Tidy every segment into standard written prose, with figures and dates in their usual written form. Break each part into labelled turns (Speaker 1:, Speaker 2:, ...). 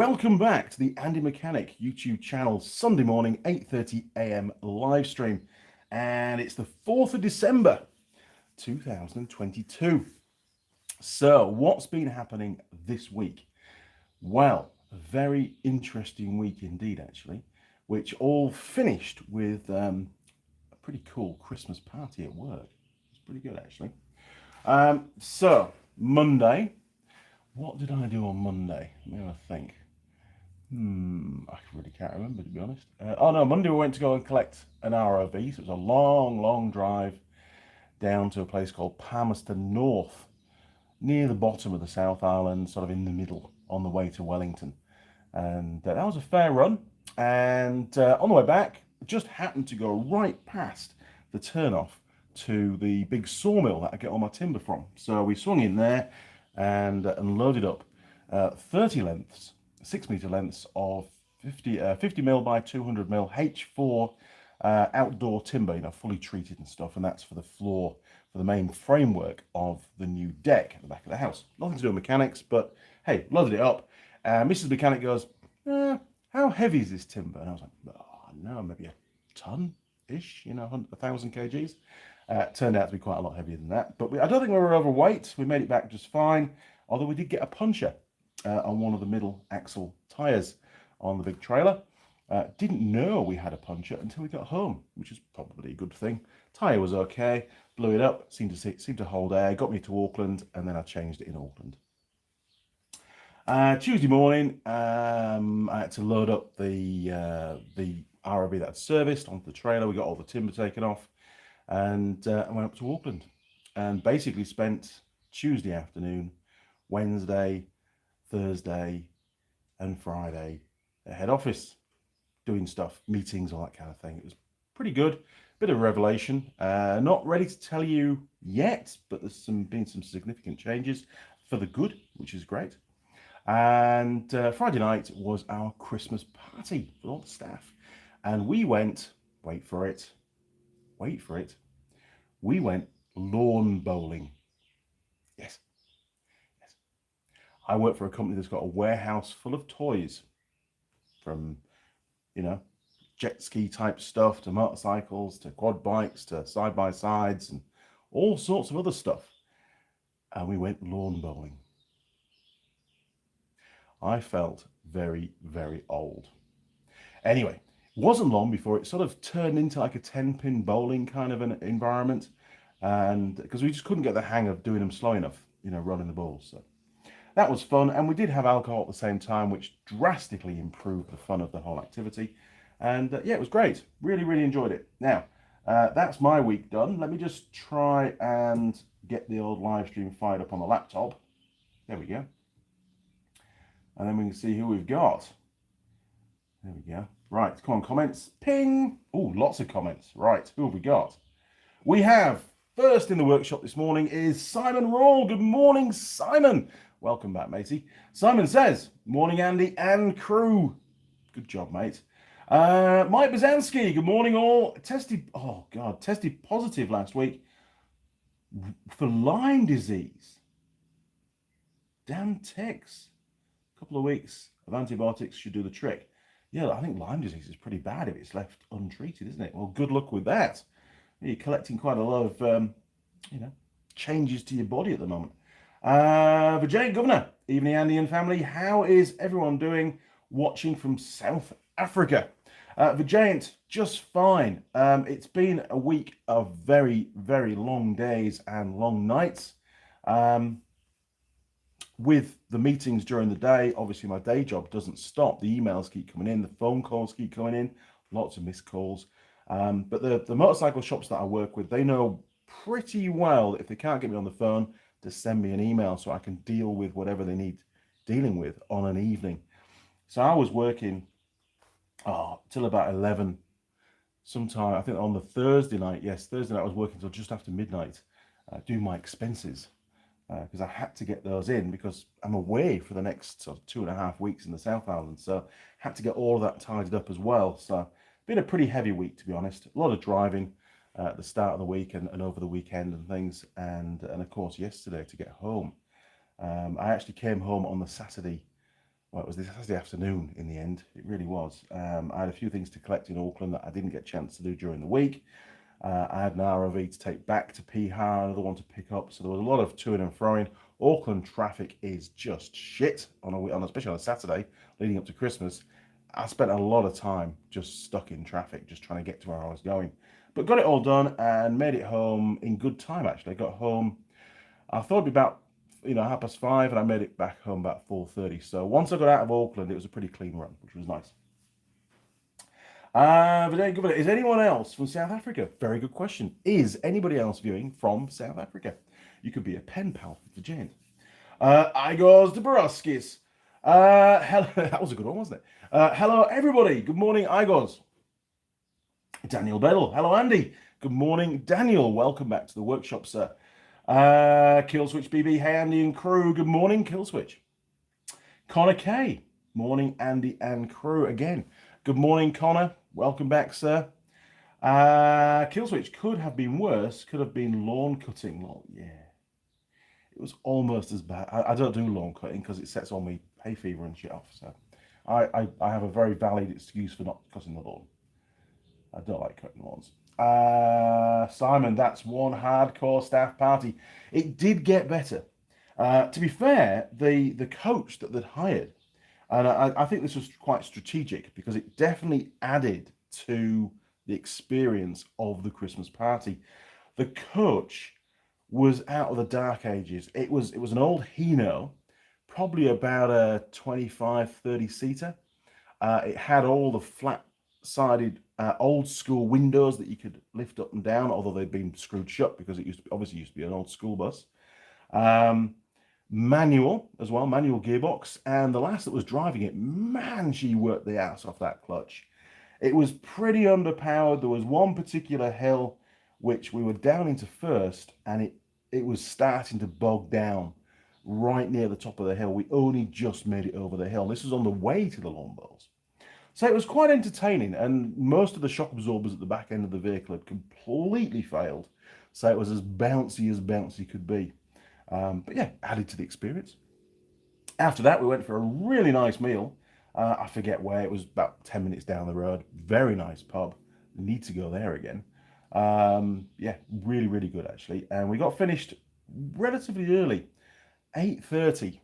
Speaker 1: Welcome back to the Andy Mechanic YouTube channel, Sunday morning, 8:30 a.m. live stream. And it's the 4th of December, 2022. So what's been happening this week? Well, a very interesting week indeed, actually, which all finished with a pretty cool Christmas party at work. It's pretty good, actually. So Monday, what did I do on Monday? Let me think. I really can't remember, to be honest. Oh no, Monday we went to go and collect an ROV. So it was a long drive down to a place called Palmerston North, near the bottom of the South Island, sort of in the middle, on the way to Wellington. And that was a fair run. And on the way back, just happened to go right past the turnoff to the big sawmill that I get all my timber from. So we swung in there and loaded up 30 lengths. 6 meter lengths of 50 mil by 200 mil H4 outdoor timber, fully treated and stuff, and that's for the floor, for the main framework of the new deck at the back of the house. Nothing to do with mechanics, but hey, loaded it up. Mrs. Mechanic goes, how heavy is this timber? And I was like, oh, no, maybe a ton-ish, 1,000 kgs. Turned out to be quite a lot heavier than that, but I don't think we were overweight. We made it back just fine, although we did get a puncher on one of the middle axle tires on the big trailer. Didn't know we had a puncher until we got home, which is probably a good thing. Tire was okay, blew it up, seemed to hold air, got me to Auckland, and then I changed it in Auckland. Tuesday morning, I had to load up the ROV that I'd serviced onto the trailer. We got all the timber taken off, and I went up to Auckland and basically spent Tuesday afternoon, Wednesday, Thursday and Friday at head office doing stuff, meetings, all that kind of thing. It was pretty good. Bit of a revelation. Not ready to tell you yet, but there's been some significant changes for the good, which is great. And Friday night was our Christmas party with all the staff. And we went, wait for it, we went lawn bowling. Yes. I work for a company that's got a warehouse full of toys, from, jet ski type stuff to motorcycles to quad bikes to side-by-sides and all sorts of other stuff. And we went lawn bowling. I felt very, very old. Anyway, it wasn't long before it sort of turned into like a 10-pin bowling kind of an environment. And because we just couldn't get the hang of doing them slow enough, running the balls. So that was fun, and we did have alcohol at the same time, which drastically improved the fun of the whole activity. And yeah, it was great. Really, really enjoyed it. Now, that's my week done. Let me just try and get the old live stream fired up on the laptop. There we go. And then we can see who we've got. There we go. Right, come on, comments. Ping. Oh, lots of comments. Right, who have we got? We have, first in the workshop this morning is Simon Rawle. Good morning, Simon. Welcome back, matey. Simon says, morning, Andy and crew. Good job, mate. Mike Bazanski, good morning, all. Tested positive last week for Lyme disease. Damn ticks. A couple of weeks of antibiotics should do the trick. Yeah, I think Lyme disease is pretty bad if it's left untreated, isn't it? Well, good luck with that. You're collecting quite a lot of, changes to your body at the moment. Virginia Governor, evening Andy and family. How is everyone doing watching from South Africa? Virginia, just fine. It's been a week of very, very long days and long nights. With the meetings during the day, obviously my day job doesn't stop. The emails keep coming in, the phone calls keep coming in, lots of missed calls. But the motorcycle shops that I work with, they know pretty well that if they can't get me on the phone, to send me an email so I can deal with whatever they need dealing with on an evening. So I was working till about 11 sometime, I think on the Thursday night. Yes, Thursday night I was working till just after midnight, doing my expenses, because I had to get those in because I'm away for the next sort of 2.5 weeks in the South Island. So had to get all of that tidied up as well. So been a pretty heavy week, to be honest. A lot of driving at the start of the week and over the weekend and things, and of course yesterday to get home. I actually came home on the Saturday Well, it was this Saturday afternoon in the end. It really was. I had a few things to collect in Auckland that I didn't get a chance to do during the week. I had an ROV to take back to Piha, another one to pick up. So there was a lot of toing and froing. Auckland traffic is just shit especially on a Saturday leading up to Christmas. I spent a lot of time just stuck in traffic, just trying to get to where I was going. But got it all done and made it home in good time, actually. I got home, I thought it'd be about 5:30, and I made it back home about 4:30. So once I got out of Auckland, it was a pretty clean run, which was nice. Is anyone else from South Africa? Very good question. Is anybody else viewing from South Africa? You could be a pen pal with the Jane. Igor Dabrowskis. Hello, that was a good one, wasn't it? Hello, everybody. Good morning, Igors. Daniel Bedell. Hello, Andy. Good morning, Daniel. Welcome back to the workshop, sir. Killswitch BB. Hey, Andy and crew. Good morning, Killswitch. Connor K. Morning, Andy and crew again. Good morning, Connor. Welcome back, sir. Killswitch could have been worse. Could have been lawn cutting. Well, yeah. It was almost as bad. I don't do lawn cutting because it sets all my hay fever and shit off. So I have a very valid excuse for not cutting the lawn. I don't like cutting lawns. Simon, that's one hardcore staff party. It did get better. To be fair, the coach that they'd hired, and I think this was quite strategic because it definitely added to the experience of the Christmas party. The coach was out of the dark ages. It was an old Hino, probably about a 25, 30 seater. It had all the flat-sided old school windows that you could lift up and down, although they'd been screwed shut because it obviously used to be an old school bus. Manual as well, manual gearbox, and the lass that was driving it, man, she worked the ass off that clutch. It was pretty underpowered. There was one particular hill which we were down into first, and it was starting to bog down right near the top of the hill. We only just made it over the hill. This was on the way to the lawn bowls. So it was quite entertaining, and most of the shock absorbers at the back end of the vehicle had completely failed. So it was as bouncy could be. But yeah, added to the experience. After that, we went for a really nice meal. I forget where, it was about 10 minutes down the road. Very nice pub. Need to go there again. Yeah, really, really good actually. And we got finished relatively early, 8:30.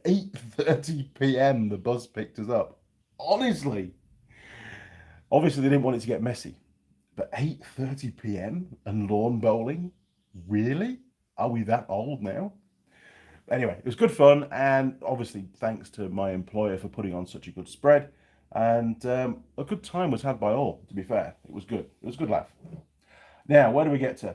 Speaker 1: 8:30 p.m. the bus picked us up. Honestly. Obviously, they didn't want it to get messy. But 8:30 p.m. and lawn bowling? Really? Are we that old now? Anyway, it was good fun, and obviously thanks to my employer for putting on such a good spread. And a good time was had by all, to be fair. It was good. It was a good laugh. Now, where do we get to?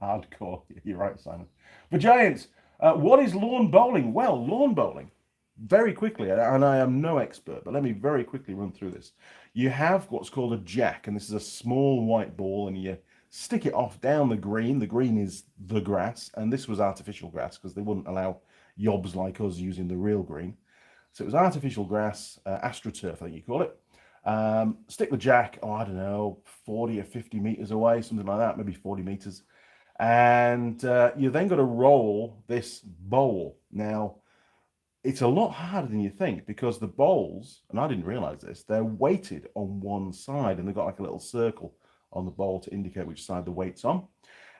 Speaker 1: Hardcore. You're right, Simon. For Giants, what is lawn bowling? Well, lawn bowling, very quickly, and I am no expert, but let me very quickly run through this. You have what's called a jack, and this is a small white ball, and you stick it off down the green. The green is the grass, and this was artificial grass because they wouldn't allow yobs like us using the real green. So it was artificial grass, astroturf, I think you call it. Stick the jack, I don't know, 40 or 50 meters away, something like that, maybe 40 meters. And you then got to roll this bowl. Now, it's a lot harder than you think because the bowls, and I didn't realize this, they're weighted on one side, and they've got like a little circle on the bowl to indicate which side the weight's on.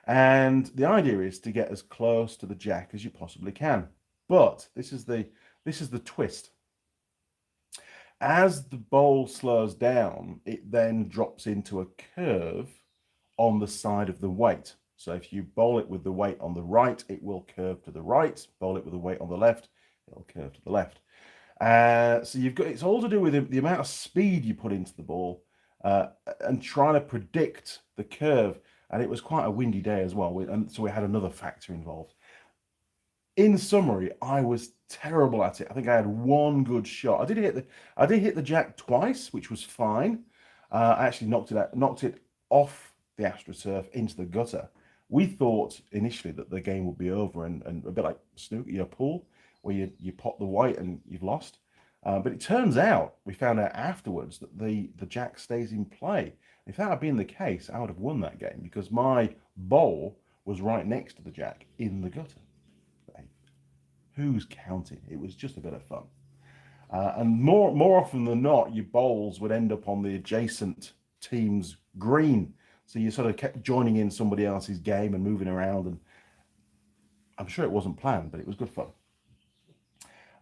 Speaker 1: And the idea is to get as close to the jack as you possibly can. But this is the twist. As the bowl slows down, it then drops into a curve on the side of the weight. So if you bowl it with the weight on the right, it will curve to the right. Bowl it with the weight on the left, it'll curve to the left. So it's all to do with the amount of speed you put into the ball and trying to predict the curve. And it was quite a windy day as well, and so we had another factor involved. In summary, I was terrible at it. I think I had one good shot. I did hit the jack twice, which was fine. I actually knocked it off the AstroTurf into the gutter. We thought initially that the game would be over and a bit like snooker, pool, where you pop the white and you've lost. But it turns out, we found out afterwards, that the jack stays in play. If that had been the case, I would have won that game because my bowl was right next to the jack in the gutter. Who's counting? It was just a bit of fun. And more often than not, your bowls would end up on the adjacent team's green. So you sort of kept joining in somebody else's game and moving around. And I'm sure it wasn't planned, but it was good fun.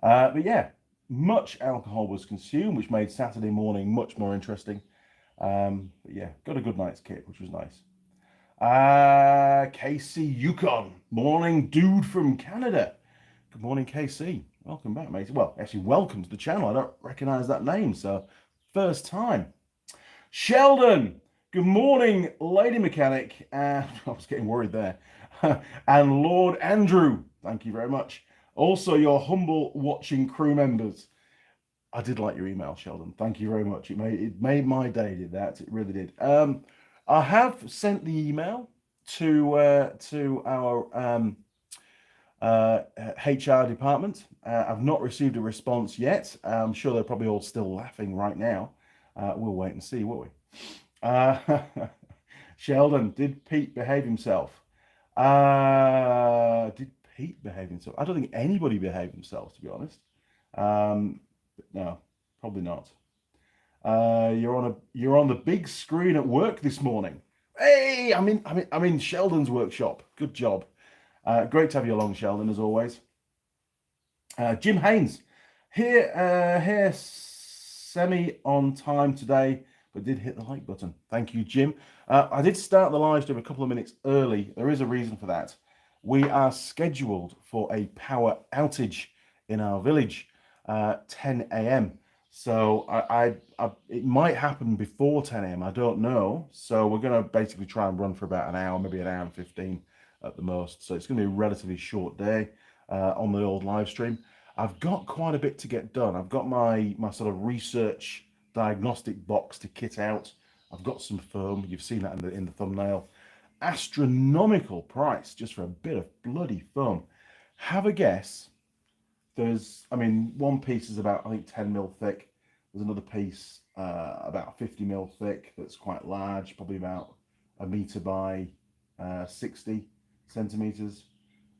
Speaker 1: But yeah, much alcohol was consumed, which made Saturday morning much more interesting. But yeah, got a good night's kip, which was nice. KC Yukon, morning dude from Canada. Good morning, KC. Welcome back, mate. Well, actually, welcome to the channel. I don't recognize that name, so first time. Sheldon, good morning, lady mechanic. I was getting worried there. And Lord Andrew, thank you very much. Also, your humble watching crew members. I did like your email, Sheldon. Thank you very much. It made my day. Did that? It really did. I have sent the email to our HR department. I've not received a response yet. I'm sure they're probably all still laughing right now. We'll wait and see, won't we? Sheldon, did Pete behave himself? Did Pete behave himself? I don't think anybody behaved themselves, to be honest. No, probably not. You're on the big screen at work this morning. Hey, I'm in Sheldon's workshop. Good job. Great to have you along, Sheldon, as always. Jim Haynes here semi on time today, but did hit the like button. Thank you, Jim. I did start the live stream a couple of minutes early. There is a reason for that. We are scheduled for a power outage in our village, 10 a.m. So it might happen before 10 a.m. I don't know. So we're going to basically try and run for about an hour, maybe an hour and 15 at the most. So it's going to be a relatively short day on the old live stream. I've got quite a bit to get done. I've got my sort of research diagnostic box to kit out. I've got some foam. You've seen that in the thumbnail. Astronomical price just for a bit of bloody foam. Have a guess. One piece is about, I think, 10 mil thick. There's another piece about 50 mil thick that's quite large, probably about a meter by 60 centimeters.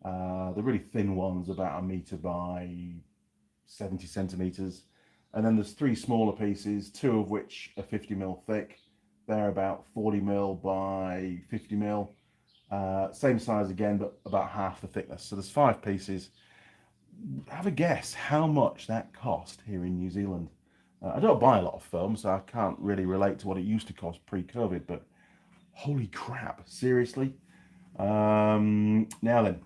Speaker 1: The really thin one's about a meter by 70 centimeters. And then there's three smaller pieces, two of which are 50 mil thick. They're about 40 mil by 50 mil. Same size again, but about half the thickness. So there's 5 pieces. Have a guess how much that cost here in New Zealand. I don't buy a lot of foam, so I can't really relate to what it used to cost pre-COVID, but holy crap, seriously? Now then,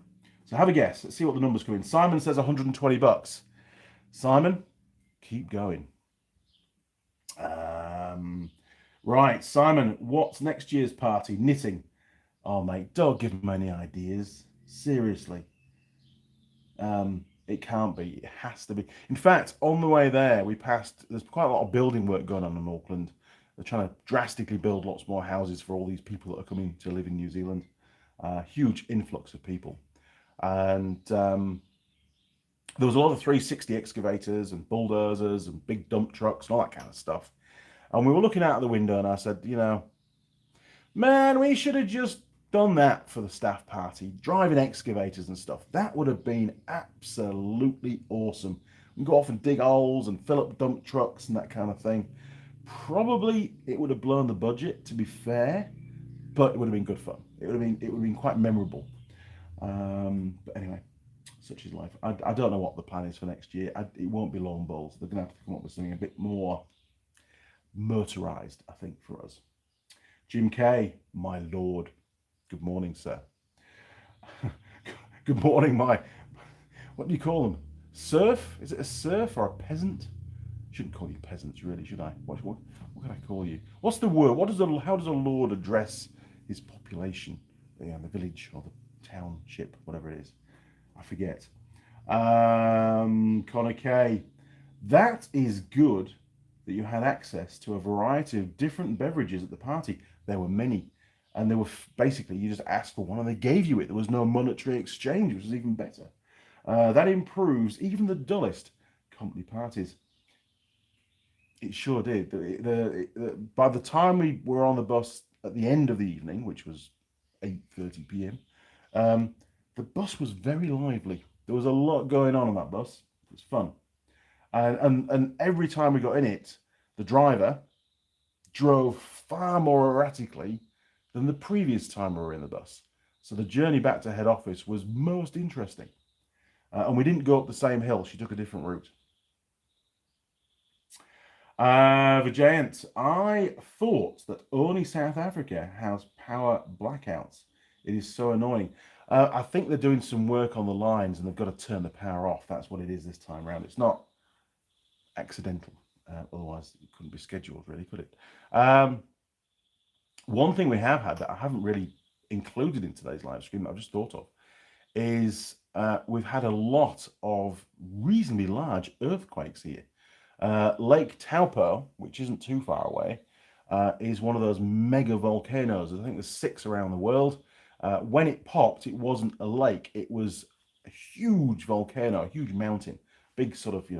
Speaker 1: so have a guess. Let's see what the numbers come in. Simon says 120 bucks. Simon, keep going. Right, Simon, what's next year's party? Knitting. Oh, mate, don't give him any ideas. Seriously. It can't be. It has to be. In fact, on the way there, there's quite a lot of building work going on in Auckland. They're trying to drastically build lots more houses for all these people that are coming to live in New Zealand. Huge influx of people. And there was a lot of 360 excavators and bulldozers and big dump trucks and all that kind of stuff. And we were looking out of the window and I said, man, we should have just done that for the staff party, driving excavators and stuff. That would have been absolutely awesome. We can go off and dig holes and fill up dump trucks and that kind of thing. Probably it would have blown the budget, to be fair, but it would have been good fun. It would have been quite memorable. But anyway, such is life. I don't know what the plan is for next year. It won't be lawn bowls. They're going to have to come up with something a bit more motorized, I think, for us. Jim K, my lord. Good morning, sir. Good morning, what do you call them? Serf? Is it a serf or a peasant? Shouldn't call you peasants, really, should I? What can I call you? What's the word? How does a lord address his population? The village or the township, whatever it is. I forget. Connor K. That is good that you had access to a variety of different beverages at the party. There were many. And they were basically, you just asked for one and they gave you it. There was no monetary exchange, which is even better. That improves even the dullest company parties. It sure did. By the time we were on the bus at the end of the evening, which was 8:30 p.m., the bus was very lively. There was a lot going on that bus. It was fun. And every time we got in it, the driver drove far more erratically than the previous time we were in the bus. So the journey back to head office was most interesting. And we didn't go up the same hill. She took a different route. The Giant, I thought that only South Africa has power blackouts. It is so annoying. I think they're doing some work on the lines and they've got to turn the power off. That's what it is this time around. It's not accidental. Otherwise, it couldn't be scheduled, really, could it? One thing we have had that I haven't really included in today's live stream that I've just thought of is we've had a lot of reasonably large earthquakes here. Lake Taupo, which isn't too far away, is one of those mega volcanoes. I think there's 6 around the world. When it popped, it wasn't a lake. It was a huge volcano, a huge mountain, big sort of,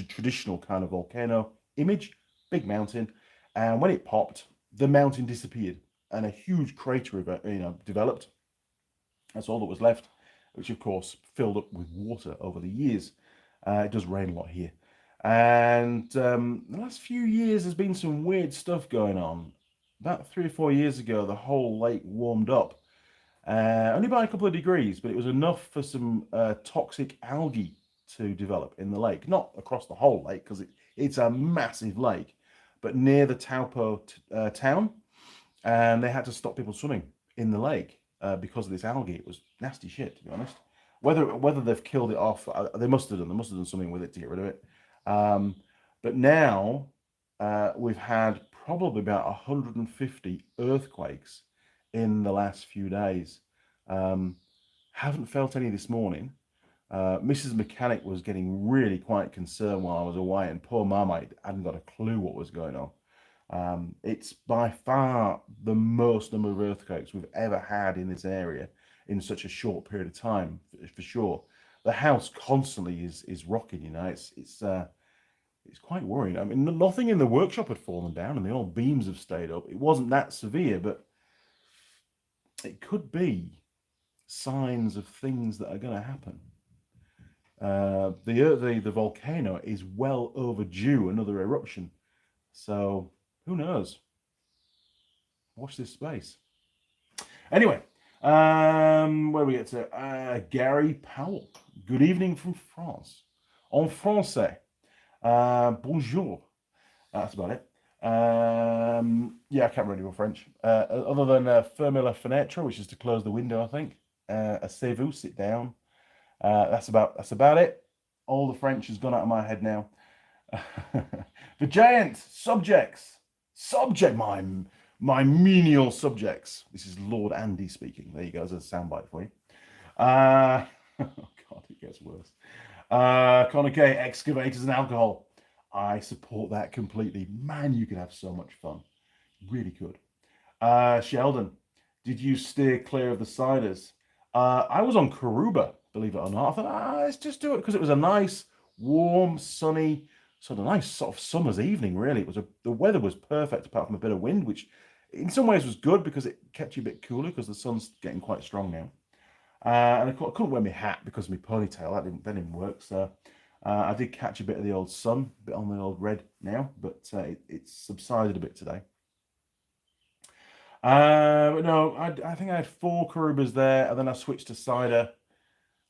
Speaker 1: traditional kind of volcano image, big mountain. And when it popped, the mountain disappeared and a huge crater, developed. That's all that was left, which of course filled up with water over the years. It does rain a lot here. And the last few years, there's been some weird stuff going on. About 3 or 4 years ago, the whole lake warmed up, only by a couple of degrees, but it was enough for some toxic algae to develop in the lake. Not across the whole lake, because it's a massive lake, but near the Taupo town, and they had to stop people swimming in the lake because of this algae. It was nasty shit, to be honest. Whether they've killed it off, they must have done. They must have done something with it to get rid of it. But now we've had probably about 150 earthquakes in the last few days. Haven't felt any this morning. Mrs. Mechanic was getting really quite concerned while I was away, and poor Marmite hadn't got a clue what was going on. It's by far the most number of earthquakes we've ever had in this area in such a short period of time, for sure. The house constantly is rocking, it's quite worrying. I mean, nothing in the workshop had fallen down and the old beams have stayed up. It wasn't that severe, but it could be signs of things that are going to happen. The volcano is well overdue another eruption. So who knows? Watch this space. Anyway, where we get to? Gary Powell. Good evening from France. En français. Bonjour. That's about it. Yeah, I can't really do French. Other than fermer la fenêtre, which is to close the window, I think. Asseyez-vous, sit down. That's about it. All the French has gone out of my head now. The Giant subjects. My menial subjects. This is Lord Andy speaking. There you go, there's a soundbite for you. Oh God, it gets worse. Connor K, excavators and alcohol. I support that completely. Man, you can have so much fun. Really could. Sheldon, did you steer clear of the ciders? I was on Karuba, believe it or not. I thought, let's just do it, because it was a nice, warm, sunny, sort of summer's evening, really. The weather was perfect, apart from a bit of wind, which in some ways was good because it kept you a bit cooler, because the sun's getting quite strong now. And I couldn't wear my hat because of my ponytail. That didn't work. So I did catch a bit of the old sun, a bit on the old red now, but it's subsided a bit today. But no, I think I had 4 Karubas there, and then I switched to cider.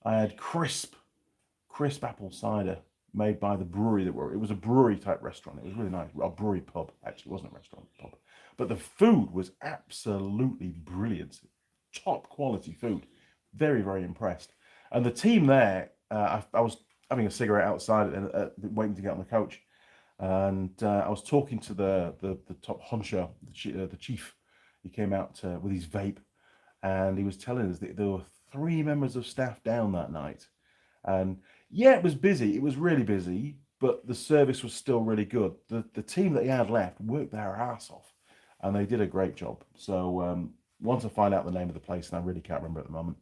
Speaker 1: I had crisp apple cider made by the brewery it was a brewery type restaurant. It was really nice. A brewery pub, actually. It wasn't a restaurant, pub. But the food was absolutely brilliant. Top quality food. Very, very impressed. And the team there, I was having a cigarette outside waiting to get on the coach. And I was talking to the top honcho, the chief. He came out with his vape, and he was telling us that there were 3 members of staff down that night. And yeah, it was busy. It was really busy, but the service was still really good. The team that he had left worked their ass off, and they did a great job. So once I find out the name of the place, and I really can't remember at the moment,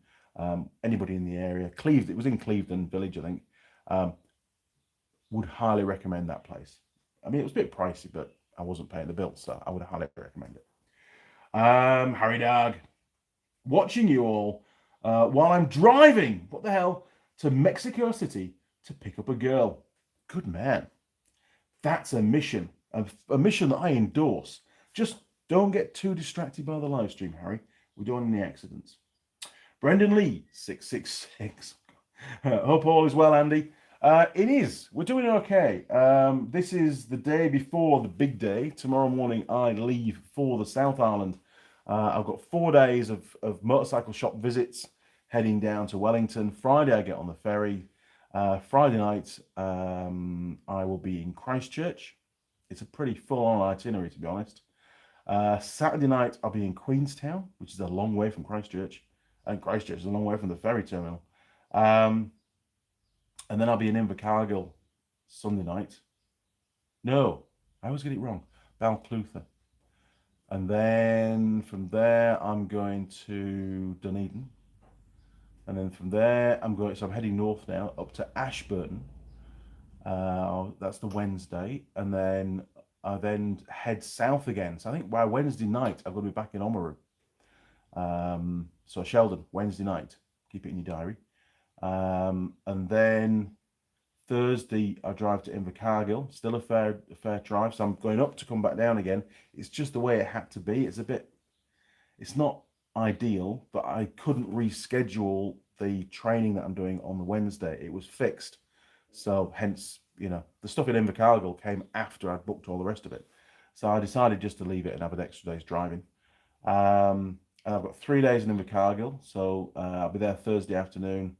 Speaker 1: anybody in the area, it was in Clevedon Village, I think, would highly recommend that place. I mean, it was a bit pricey, but I wasn't paying the bill, so I would highly recommend it. Harry Dog, watching you all while I'm driving. What the hell? to Mexico City to pick up a girl. Good man. That's a mission, a mission that I endorse. Just don't get too distracted by the live stream, Harry. We don't want any accidents. Brendan Lee, 666. Hope all is well, Andy. It is. We're doing okay. This is the day before the big day. Tomorrow morning, I leave for the South Island. I've got 4 days of motorcycle shop visits heading down to Wellington. Friday, I get on the ferry. Friday night, I will be in Christchurch. It's a pretty full-on itinerary, to be honest. Saturday night, I'll be in Queenstown, which is a long way from Christchurch. And Christchurch is a long way from the ferry terminal. And then I'll be in Invercargill Sunday night. No, I always get it wrong. Balclutha. And then from there, I'm going to Dunedin. And then from there, I'm heading north now, up to Ashburton. That's the Wednesday. And then I then head south again. So I think by Wednesday night, I'm going to be back in Oamaru. So Sheldon, Wednesday night. Keep it in your diary. And then Thursday, I drive to Invercargill. Still a fair drive. So I'm going up to come back down again. It's just the way it had to be. It's not ideal, but I couldn't reschedule the training that I'm doing on the Wednesday. It was fixed. So hence, the stuff in Invercargill came after I'd booked all the rest of it. So I decided just to leave it and have an extra day's driving. And I've got 3 days in Invercargill. So I'll be there Thursday afternoon,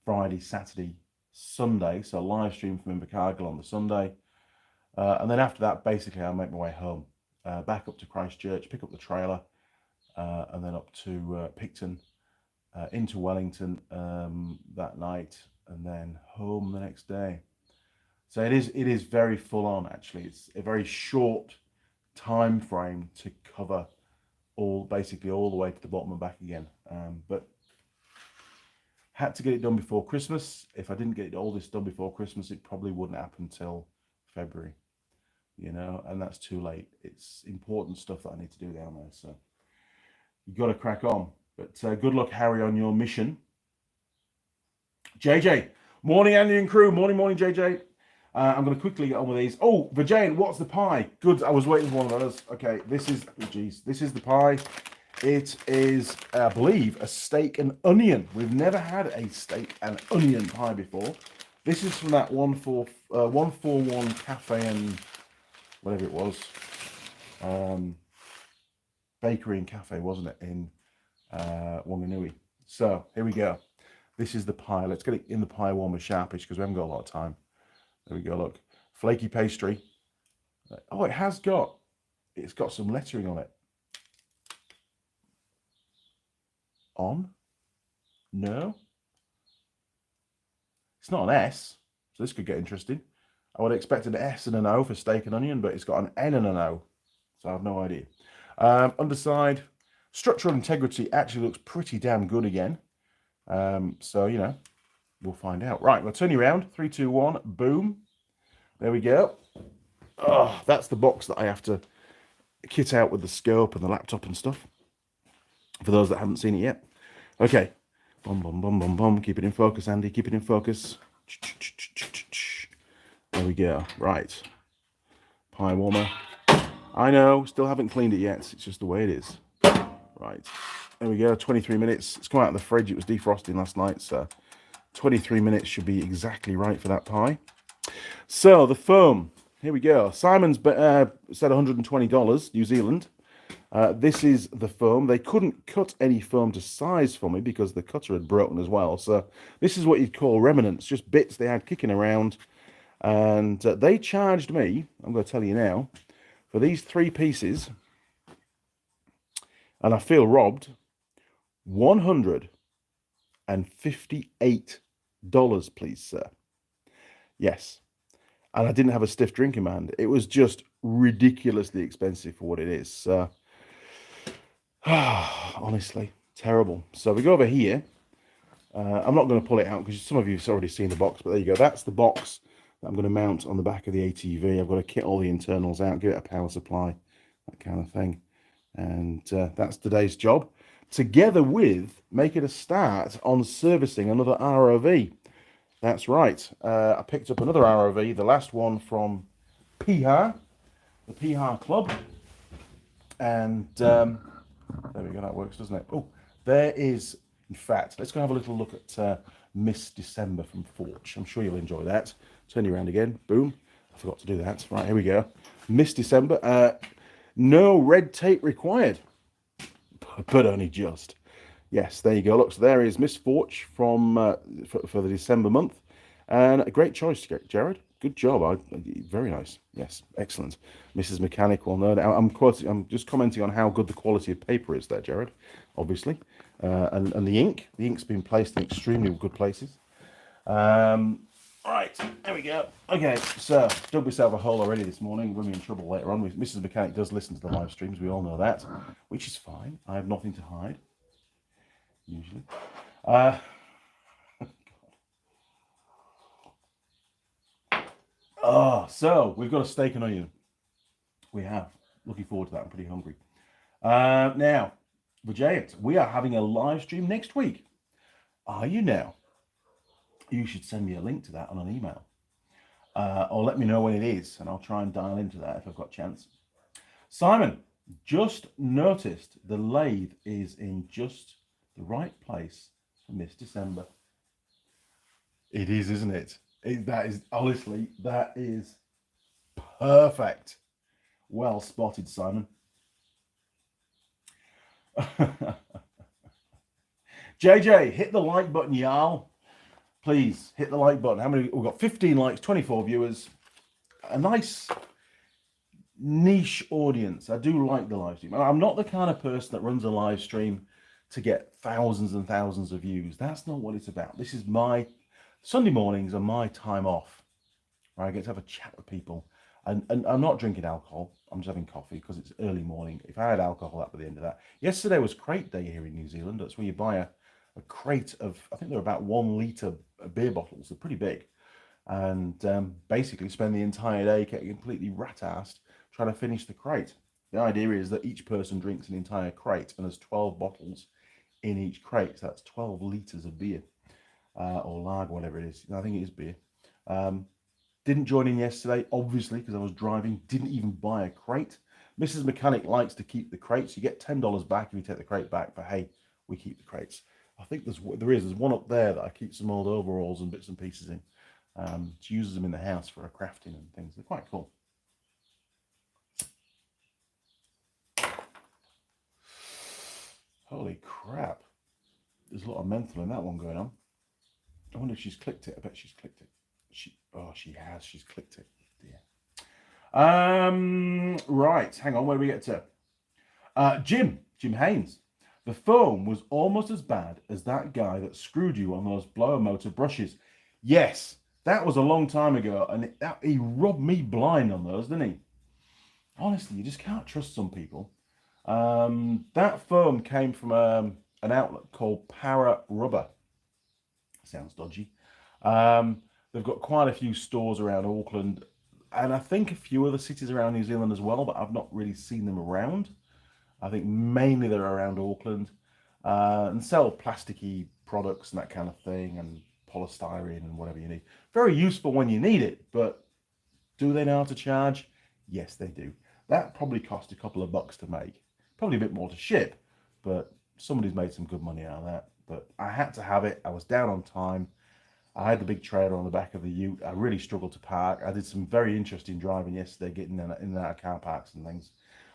Speaker 1: Friday, Saturday, Sunday. So live stream from Invercargill on the Sunday. And then after that, basically, I'll make my way home, back up to Christchurch, pick up the trailer, and then up to Picton, into Wellington that night, and then home the next day. So it is very full on, actually. It's a very short time frame to cover basically all the way to the bottom and back again. But had to get it done before Christmas. If I didn't get all this done before Christmas, it probably wouldn't happen till February, and that's too late. It's important stuff that I need to do down there. So you've got to crack on. But good luck, Harry, on your mission. JJ, morning, Andy and crew. Morning, JJ. I'm going to quickly get on with these. Oh, Vijay, what's the pie? Good, I was waiting for one of those. Okay, this is the pie. It is, I believe, a steak and onion. We've never had a steak and onion pie before. This is from that 141 Cafe and whatever it was. Bakery and cafe, wasn't it, in Wanganui. So here we go. This is the pie. Let's get it in the pie warmer sharpish because we haven't got a lot of time. There we go. Look, flaky pastry. Oh, it's got some lettering on it. No, it's not an S, so this could get interesting. I would expect an S and an O for steak and onion, but it's got an N and an O, so I have no idea. Underside, structural integrity actually looks pretty damn good again. So, we'll find out. Right, we'll turn you around. 3, 2, 1, boom. There we go. Oh, that's the box that I have to kit out with the scope and the laptop and stuff. For those that haven't seen it yet. Okay. Boom, boom, boom, boom, boom. Keep it in focus, Andy. Keep it in focus. There we go. Right. Pie warmer. I know, still haven't cleaned it yet. It's just the way it is. Right. There we go. 23 minutes. It's come out of the fridge. It was defrosting last night, so 23 minutes should be exactly right for that pie. So the foam. Here we go. Simon's said $120 New Zealand. This is the foam. They couldn't cut any foam to size for me because the cutter had broken as well. So this is what you'd call remnants, just bits they had kicking around. And they charged me, I'm going to tell you now, for these 3 pieces, and I feel robbed, $158, please, sir. Yes. And I didn't have a stiff drink in my hand. It was just ridiculously expensive for what it is. So, honestly, terrible. So we go over here. I'm not going to pull it out because some of you have already seen the box, but there you go. That's the box that I'm going to mount on the back of the ATV. I've got to kit all the internals out, give it a power supply, that kind of thing. And that's today's job, together with making a start on servicing another ROV. That's right. I picked up another ROV, the last one from Piha, the Piha Club. And there we go, that works, doesn't it? Oh, there is, in fact, let's go have a little look at Miss December from Forge. I'm sure you'll enjoy that. Turn you around again. Boom. I forgot to do that. Right, here we go. Miss December. No red tape required, but only just. Yes, there you go. Look, so there is Miss Forge from for the December month, and a great choice, Jared. Good job. Very nice. Yes, excellent. Mrs. Mechanic, well known. I'm just commenting on how good the quality of paper is there, Jared. Obviously, and the ink. The ink's been placed in extremely good places. Right, there we go. Okay, so dug myself a hole already this morning. We'll be in trouble later on. Mrs. Mechanic does listen to the live streams. We all know that, which is fine. I have nothing to hide. Usually. So we've got a steak and onion. We have. Looking forward to that. I'm pretty hungry. Now, Vijayant, we are having a live stream next week. Are you now? You should send me a link to that on an email. Or let me know when it is, and I'll try and dial into that if I've got a chance. Simon, just noticed the lathe is in just the right place for Miss December. It is, isn't it? That is, honestly, that is perfect. Well spotted, Simon. JJ, hit the like button, y'all. Please hit the like button. How many? We've got 15 likes, 24 viewers. A nice niche audience. I do like the live stream. I'm not the kind of person that runs a live stream to get thousands and thousands of views. That's not what it's about. This is my Sunday mornings are my time off, where I get to have a chat with people. And I'm not drinking alcohol. I'm just having coffee because it's early morning. If I had alcohol at the end of that. Yesterday was crate day here in New Zealand. That's where you buy a crate of, I think they're about 1 litre beer bottles. They're pretty big. And basically spend the entire day getting completely rat-assed trying to finish the crate. The idea is that each person drinks an entire crate, and there's 12 bottles in each crate. So that's 12 litres of beer. Or lager, whatever it is. I think it is beer. Didn't join in yesterday, obviously, because I was driving. Didn't even buy a crate. Mrs. Mechanic likes to keep the crates. You get $10 back if you take the crate back, but hey, we keep the crates. I think there's one up there that I keep some old overalls and bits and pieces in. She uses them in the house for her crafting and things. They're quite cool. Holy crap. There's a lot of menthol in that one going on. I wonder if she's clicked it. I bet she's clicked it. She has. She's clicked it. Yeah. Right. Hang on. Where do we get to? Jim Haynes. The foam was almost as bad as that guy that screwed you on those blower motor brushes. Yes, that was a long time ago, and he robbed me blind on those, didn't he? Honestly, you just can't trust some people. That foam came from an outlet called Para Rubber. Sounds dodgy. They've got quite a few stores around Auckland, and I think a few other cities around New Zealand as well, but I've not really seen them around. I think mainly they're around Auckland, and sell plasticky products and that kind of thing, and polystyrene and whatever you need. Very useful when you need it, but do they know how to charge? Yes, they do. That probably cost a couple of bucks to make. Probably a bit more to ship, but somebody's made some good money out of that. But I had to have it. I was down on time. I had the big trailer on the back of the ute. I really struggled to park. I did some very interesting driving yesterday, getting in and out of car parks and things.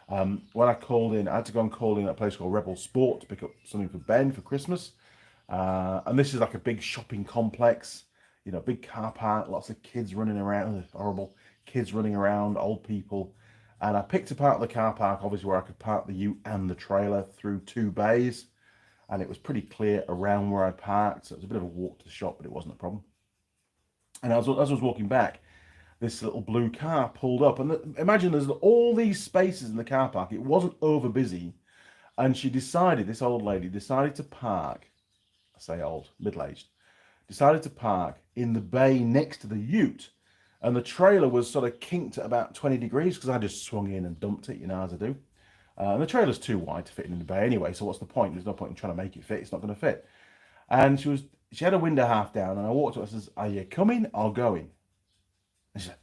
Speaker 1: When I called in, I had to go and call in at a place called Rebel Sport to pick up something for Ben for Christmas. And this is like a big shopping complex, you know, big car park, lots of kids running around, horrible kids running around, old people. And I picked apart the car park, obviously where I could park the ute and the trailer through 2 bays. And it was pretty clear around where I parked. So it was a bit of a walk to the shop, but it wasn't a problem. And as I was walking back, this little blue car pulled up. And imagine there's all these spaces in the car park. It wasn't over busy. And this old lady decided to park, I say old, middle-aged, decided to park in the bay next to the ute. And the trailer was sort of kinked at about 20 degrees because I just swung in and dumped it, you know, as I do. And the trailer's too wide to fit in the bay anyway, so what's the point? There's no point in trying to make it fit. It's not going to fit. And she was she had a window half down, and I walked up and says, "Are you coming or going?" And she said,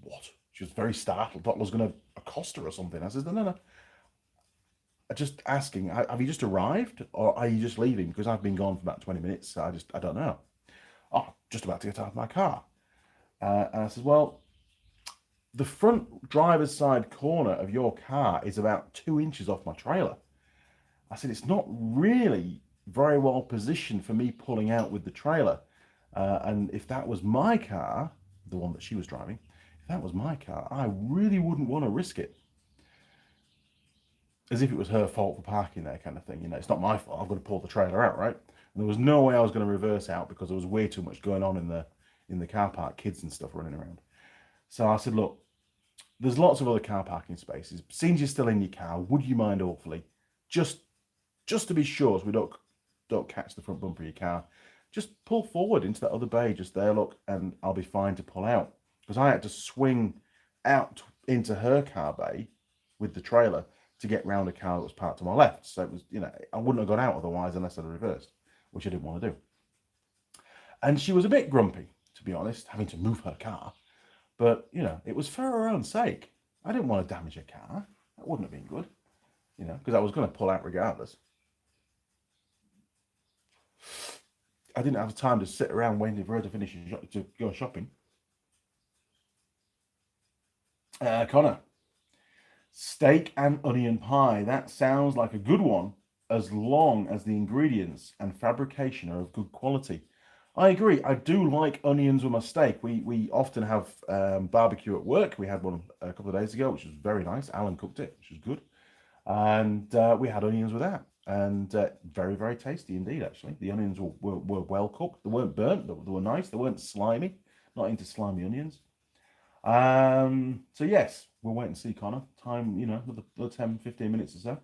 Speaker 1: "What?" She was very startled, thought I was going to accost her or something. I said, "No, no, no. I'm just asking, have you just arrived or are you just leaving? Because I've been gone for about 20 minutes. So I don't know." "Oh, just about to get out of my car." And I said, "Well, the front driver's side corner of your car is about 2 inches off my trailer." I said, "It's not really very well positioned for me pulling out with the trailer. And if that was my car, the one that she was driving, if that was my car, I really wouldn't want to risk it." As if it was her fault for parking there, kind of thing. It's not my fault. I've got to pull the trailer out, right? And there was no way I was going to reverse out because there was way too much going on in the car park, kids and stuff running around. So I said, "Look, there's lots of other car parking spaces. Since you're still in your car, would you mind awfully, just to be sure, so we don't catch the front bumper of your car, just pull forward into that other bay just there, look, and I'll be fine to pull out." Because I had to swing out into her car bay with the trailer to get round a car that was parked to my left. So it was, I wouldn't have got out otherwise unless I'd reversed, which I didn't want to do. And she was a bit grumpy, to be honest, having to move her car. But, it was for her own sake. I didn't want to damage her car. That wouldn't have been good, because I was going to pull out regardless. I didn't have time to sit around waiting for her to finish to go shopping. Connor, steak and onion pie. That sounds like a good one, as long as the ingredients and fabrication are of good quality. I agree. I do like onions with my steak. We often have barbecue at work. We had one a couple of days ago, which was very nice. Alan cooked it, which was good. And we had onions with that. And very, very tasty indeed, actually. The onions were well cooked. They weren't burnt. They were nice. They weren't slimy. Not into slimy onions. So yes, we'll wait and see, Connor. Time, another 10, 15 minutes or so.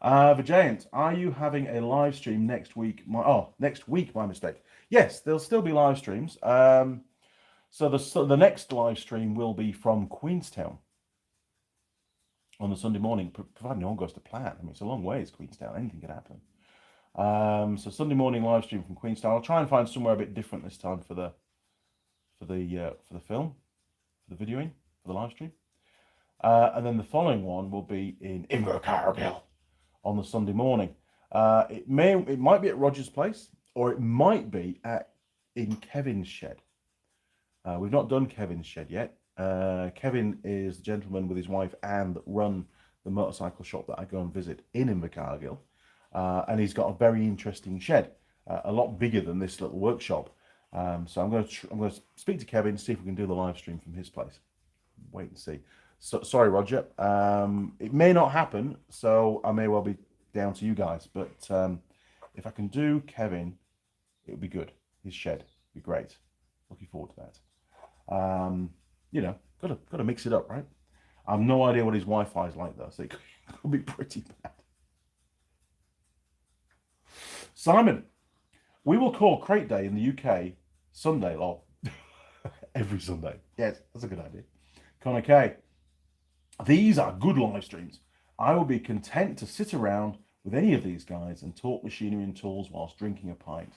Speaker 1: Vijayant, are you having a live stream next week? Next week, my mistake. Yes, there'll still be live streams. So the next live stream will be from Queenstown on the Sunday morning, providing all goes to plan. I mean, it's a long way, it's Queenstown. Anything can happen. So Sunday morning live stream from Queenstown. I'll try and find somewhere a bit different this time for the film, for the videoing, for the live stream. And then the following one will be in Invercargill on the Sunday morning. It might be at Roger's place, or it might be in Kevin's shed. We've not done Kevin's shed yet. Kevin is the gentleman with his wife Anne that run the motorcycle shop that I go and visit in Invercargill, and he's got a very interesting shed, a lot bigger than this little workshop. So I'm going to speak to Kevin, see if we can do the live stream from his place. Wait and see. So, sorry, Roger. It may not happen, so I may well be down to you guys. But if I can do Kevin, it would be good. His shed would be great. Looking forward to that. Got to mix it up, right? I have no idea what his Wi-Fi is like though, so it could be pretty bad. Simon, we will call Crate Day in the UK Sunday, lol. Every Sunday. Yes, that's a good idea. Connor K, these are good live streams. I will be content to sit around with any of these guys and talk machinery and tools whilst drinking a pint.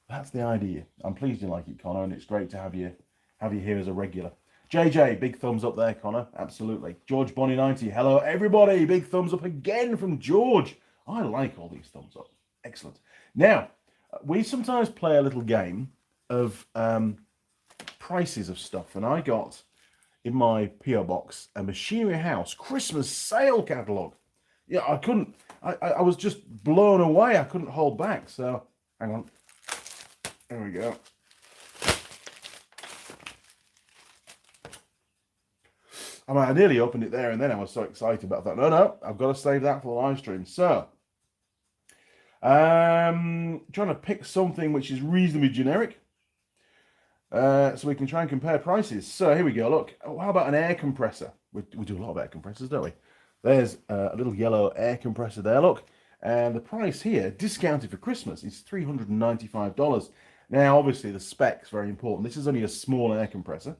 Speaker 1: That's the idea. I'm pleased you like it, Connor, and it's great to have you here as a regular. JJ, big thumbs up there, Connor. Absolutely. George Bonnie 90, hello everybody. Big thumbs up again from George. I like all these thumbs up. Excellent. Now, we sometimes play a little game of prices of stuff, and I got in my PO box a Machinery House Christmas sale catalogue. Yeah, I was just blown away. I couldn't hold back. So, hang on. There we go. I nearly opened it there and then I was so excited, but I thought, no, I've got to save that for the live stream. So, trying to pick something which is reasonably generic, so we can try and compare prices. So here we go. Look, how about an air compressor? We do a lot of air compressors, don't we? There's a little yellow air compressor there. Look, and the price here, discounted for Christmas, is $395. Now, obviously, the spec's very important. This is only a small air compressor.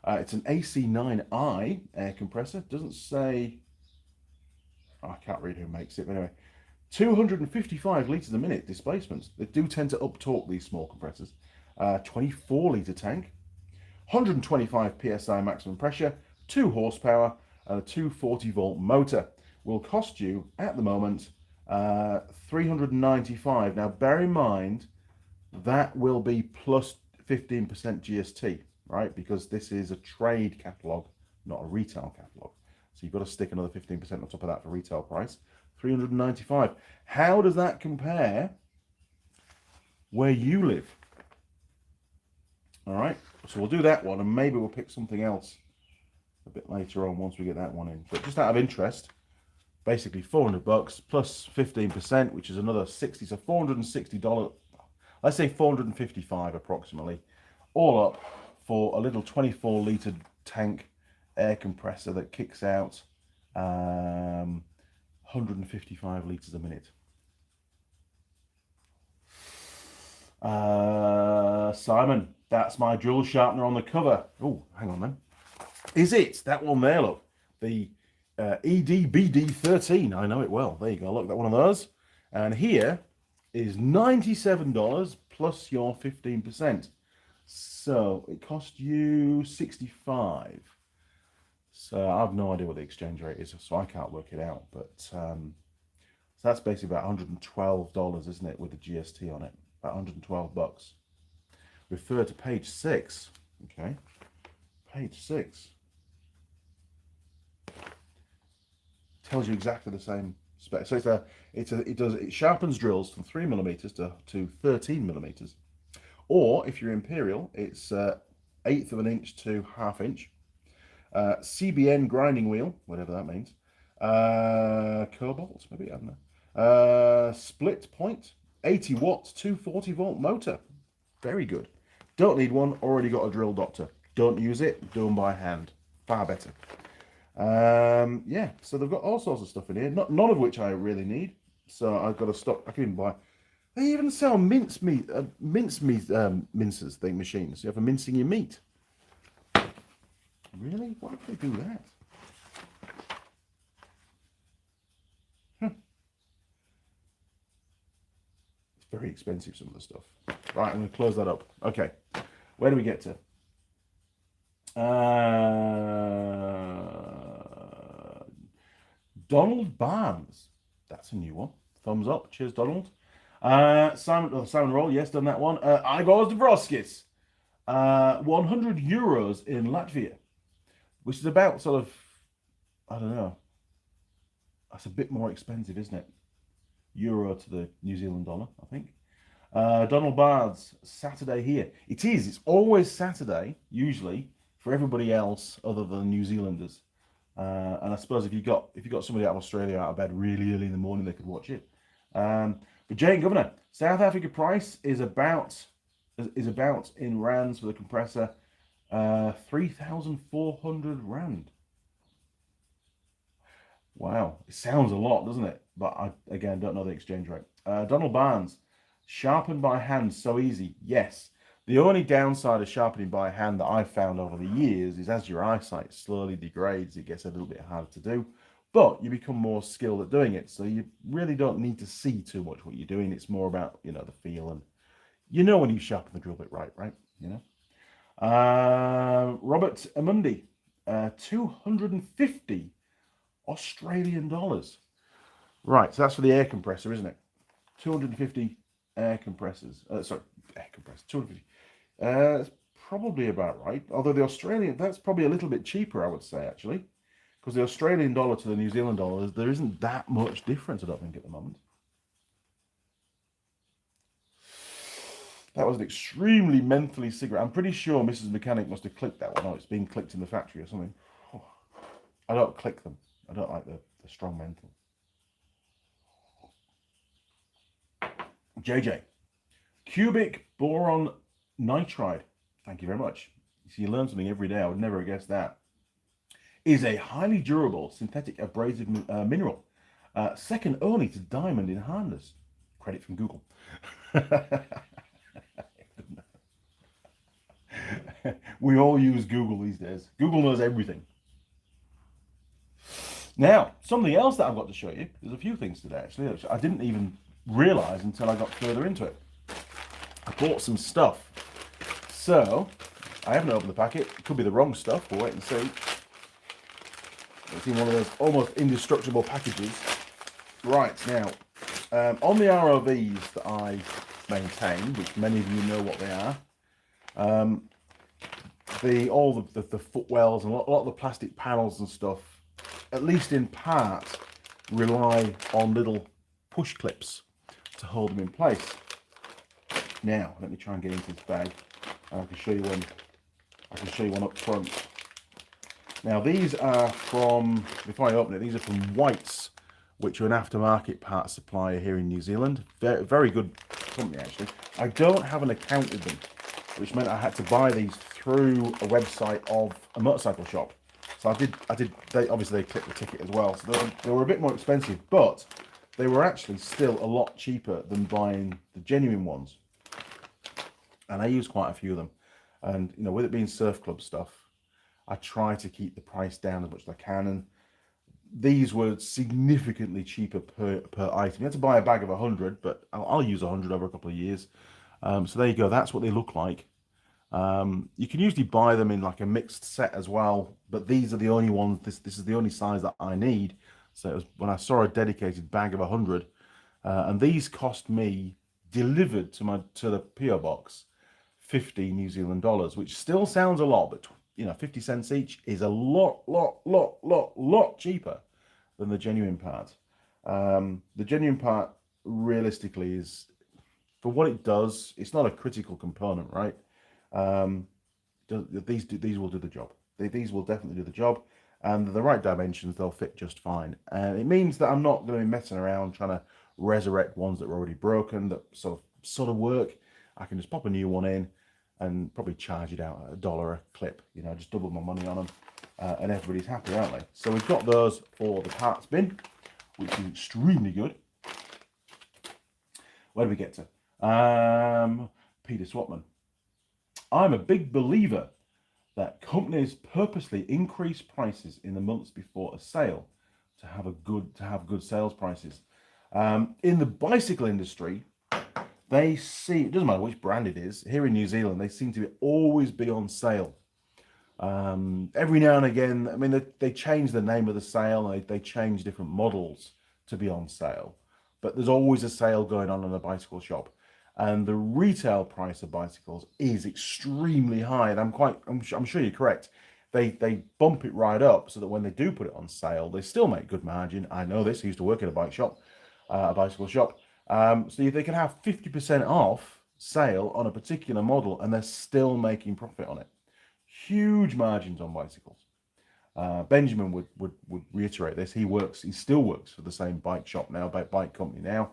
Speaker 1: It's an AC9i air compressor. It doesn't say... I can't read who makes it, but anyway. 255 litres a minute displacements. They do tend to up-torque these small compressors. 24-litre tank, 125 psi maximum pressure, 2 horsepower, and a 240-volt motor. Will cost you, at the moment, $395. Now, bear in mind, that will be plus 15% GST, right? Because this is a trade catalogue, not a retail catalogue. So you've got to stick another 15% on top of that for retail price. $395. How does that compare where you live? All right, so we'll do that one, and maybe we'll pick something else a bit later on once we get that one in. But just out of interest, basically $400 plus 15%, which is another 60, so $460. Let's say 455 approximately, all up for a little 24-litre tank air compressor that kicks out 155 litres a minute. Simon, that's my drill sharpener on the cover. Oh, hang on then. Is it? That one there, look. The EDBD13. I know it well. There you go. Look, that one of those. And here is $97 plus your 15%. So it cost you $65. So I have no idea what the exchange rate is, so I can't work it out. But so that's basically about $112, isn't it, with the GST on it? About $112. Refer to page 6. Okay, page 6 tells you exactly the same spec. So it sharpens drills from 3mm to 13mm, or if you're imperial, it's 1/8 of an inch to 1/2 inch. CBN grinding wheel, whatever that means. Cobalt, maybe, I don't know. Split point, 80 watt, 240-volt motor. Very good. Don't need one, already got a drill doctor. Don't use it, do them by hand. Far better. Yeah, so they've got all sorts of stuff in here, none of which I really need. So I've got to stop. I can even buy. They even sell mincers, machines. You have for mincing your meat. Really? Why would they do that? It's very expensive, some of the stuff. Right, I'm going to close that up. Okay, where do we get to? Donald Barnes. That's a new one. Thumbs up. Cheers, Donald. Simon Roll. Yes, done that one. Igor Dobroskis. 100 euros in Latvia, which is about sort of, I don't know. That's a bit more expensive, isn't it? Euro to the New Zealand dollar, I think. Donald Barnes, Saturday here. It is. It's always Saturday, usually, for everybody else other than New Zealanders. And I suppose if you got somebody out of Australia out of bed really early in the morning, they could watch it. But Jane Governor, South Africa price is about in rands for the compressor, 3,400 rand. Wow, it sounds a lot, doesn't it? But I again don't know the exchange rate. Donald Barnes, sharpened by hand, so easy. Yes. The only downside of sharpening by hand that I've found over the years is as your eyesight slowly degrades, it gets a little bit harder to do, but you become more skilled at doing it. So you really don't need to see too much what you're doing. It's more about, the feel, and when you sharpen the drill bit right? Robert Amundi, 250 Australian dollars. Right, so that's for the air compressor, isn't it? 250 air compressors. Air compressor, 250. It's probably about right. Although the Australian, that's probably a little bit cheaper, I would say, actually. Because the Australian dollar to the New Zealand dollar, there isn't that much difference, I don't think, at the moment. That was an extremely mentally cigarette. I'm pretty sure Mrs. Mechanic must have clicked that one. Oh, it's being clicked in the factory or something. Oh, I don't click them. I don't like the strong menthol. JJ. Cubic boron nitride. Thank you very much. So you learn something every day. I would never have guessed that. Is a highly durable synthetic abrasive mineral. Second only to diamond in hardness. Credit from Google. We all use Google these days. Google knows everything. Now, something else that I've got to show you, there's a few things today actually, which I didn't even realise until I got further into it. I bought some stuff. So, I haven't opened the packet. It could be the wrong stuff, we'll wait and see. It's in one of those almost indestructible packages. Right, now, on the ROVs that I maintain, which many of you know what they are, all the footwells and a lot of the plastic panels and stuff, at least in part, rely on little push clips to hold them in place. Now, let me try and get into this bag, and I can show you one. I can show you one up front. Now, these are from, before I open it, these are from White's, which are an aftermarket parts supplier here in New Zealand. Very, very good company, actually. I don't have an account with them, which meant I had to buy these through a website of a motorcycle shop. So they obviously they clipped the ticket as well. So they were a bit more expensive, but they were actually still a lot cheaper than buying the genuine ones. And I use quite a few of them. And, you know, with it being surf club stuff, I try to keep the price down as much as I can. And these were significantly cheaper per item. You had to buy a bag of 100, but I'll use 100 over a couple of years. So there you go. That's what they look like. You can usually buy them in like a mixed set as well, but these are the only ones. This is the only size that I need. So it was when I saw a dedicated bag of 100, and these cost me delivered to the PO box 50 New Zealand dollars, which still sounds a lot, but you know, 50 cents each is a lot cheaper than the genuine part. The genuine part realistically is, for what it does, it's not a critical component, right? These will do the job. These will definitely do the job, and the right dimensions, they'll fit just fine. And it means that I'm not going to be messing around trying to resurrect ones that are already broken that sort of work. I can just pop a new one in and probably charge it out at $1 a clip. You know, just double my money on them, and everybody's happy, aren't they? So we've got those for the parts bin, which is extremely good. Where do we get to? Peter Swatman. I'm a big believer that companies purposely increase prices in the months before a sale to have good sales prices. In the bicycle industry, they see, it doesn't matter which brand it is, here in New Zealand, they seem to always be on sale. Every now and again, I mean, they change the name of the sale, they change different models to be on sale, but there's always a sale going on in a bicycle shop. And the retail price of bicycles is extremely high, and I'm sure you're correct. They bump it right up so that when they do put it on sale, they still make good margin. I know this. I used to work at a bicycle shop. So they can have 50% off sale on a particular model, and they're still making profit on it. Huge margins on bicycles. Benjamin would reiterate this. He still works for the same bike shop now, bike company now.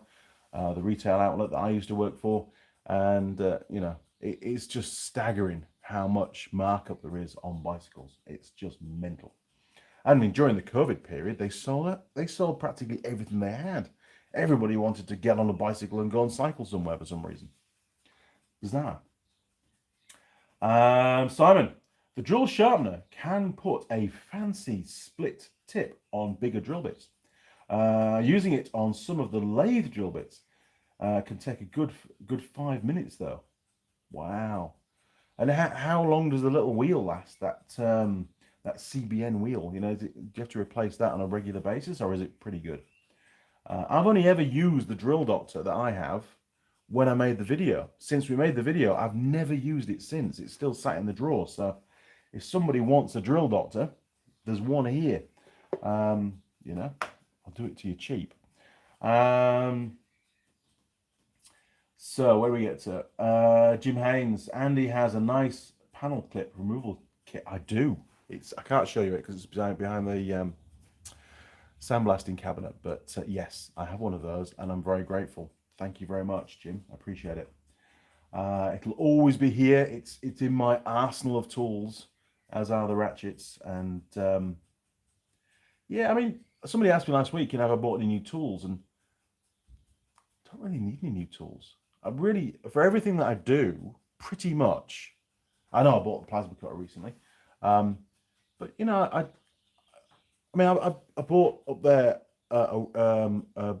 Speaker 1: The retail outlet that I used to work for, and you know, it's just staggering how much markup there is on bicycles. It's just mental. I mean, during the COVID period, they sold practically everything they had. Everybody wanted to get on a bicycle and go and cycle somewhere for some reason. Bizarre. Simon, the drill sharpener can put a fancy split tip on bigger drill bits. Using it on some of the lathe drill bits can take a good 5 minutes though. Wow. And how long does the little wheel last? That CBN wheel, you know, do you have to replace that on a regular basis, or is it pretty good? I've only ever used the drill doctor that I have when I made the video. Since we made the video, I've never used it since. It's still sat in the drawer. So if somebody wants a drill doctor, there's one here. You know, I'll do it to you cheap. So where do we get to? Jim Haynes. Andy has a nice panel clip removal kit. I do. I can't show you it because it's behind the sandblasting cabinet. But yes, I have one of those, and I'm very grateful. Thank you very much, Jim. I appreciate it. It'll always be here. It's in my arsenal of tools, as are the ratchets. And yeah, I mean, somebody asked me last week, have I bought any new tools? And I don't really need any new tools. For everything that I do, pretty much. I know I bought the plasma cutter recently, but you know, I mean, I bought up there a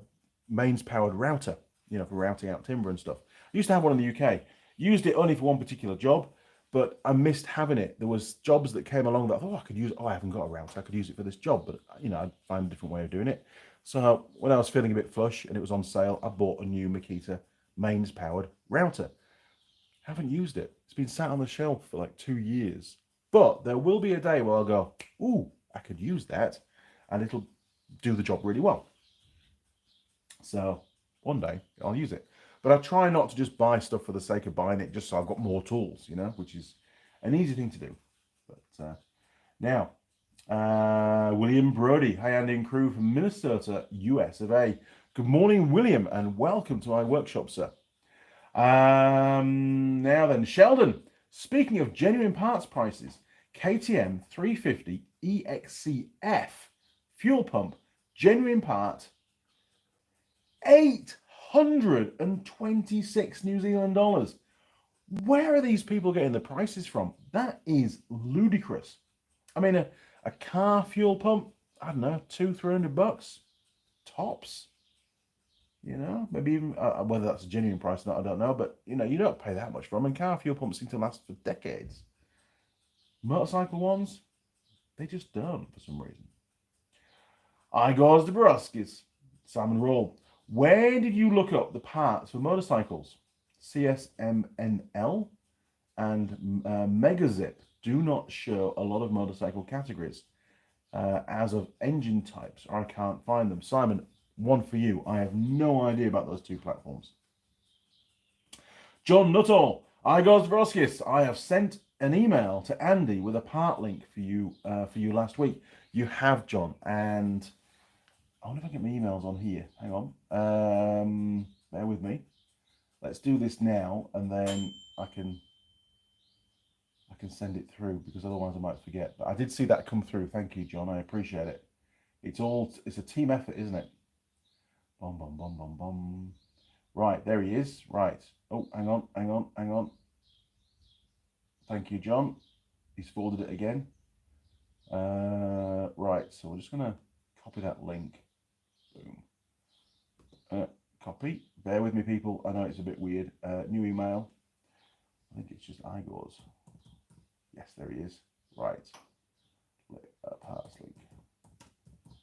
Speaker 1: mains powered router, for routing out timber and stuff. I used to have one in the UK. Used it only for one particular job, but I missed having it. There was jobs that came along that I thought, I could use. Oh, I haven't got a router. I could use it for this job, but I'd find a different way of doing it. So when I was feeling a bit flush and it was on sale, I bought a new Makita mains powered router. Haven't used it. It's been sat on the shelf for like 2 years. But there will be a day where I'll go, ooh, I could use that, and it'll do the job really well. So one day I'll use it. But I try not to just buy stuff for the sake of buying it, just so I've got more tools, which is an easy thing to do. But now, William Brody, hi Andy and crew from Minnesota, US of A. Good morning, William, and welcome to my workshop, sir. Now then, Sheldon, speaking of genuine parts prices, KTM 350 EXCF fuel pump, genuine part, 826 New Zealand dollars. Where are these people getting the prices from? That is ludicrous. I mean, a car fuel pump, I don't know, $200-300 tops. Maybe even whether that's a genuine price or not, I don't know. But you don't pay that much for them. And car fuel pumps seem to last for decades. Motorcycle ones, they just don't for some reason. Igor's Dabrowskis, Simon Roll. Where did you look up the parts for motorcycles? CSMNL and Megazip do not show a lot of motorcycle categories as of engine types, or I can't find them. Simon, one for you. I have no idea about those two platforms. John Nuttall, Igor Dabrowskis. I have sent an email to Andy with a part link for you last week. You have, John, and I wonder if I get my emails on here. Hang on. Bear with me. Let's do this now, and then I can send it through, because otherwise I might forget. But I did see that come through. Thank you, John. I appreciate it. It's a team effort, isn't it? Bum, bum, bum, bum, bum. Right, there he is. Right. Oh, hang on. Thank you, John. He's forwarded it again. Right, so we're just going to copy that link. Boom. Copy. Bear with me, people. I know it's a bit weird. New email. I think it's just Igor's. Yes, there he is. Right. Parts link.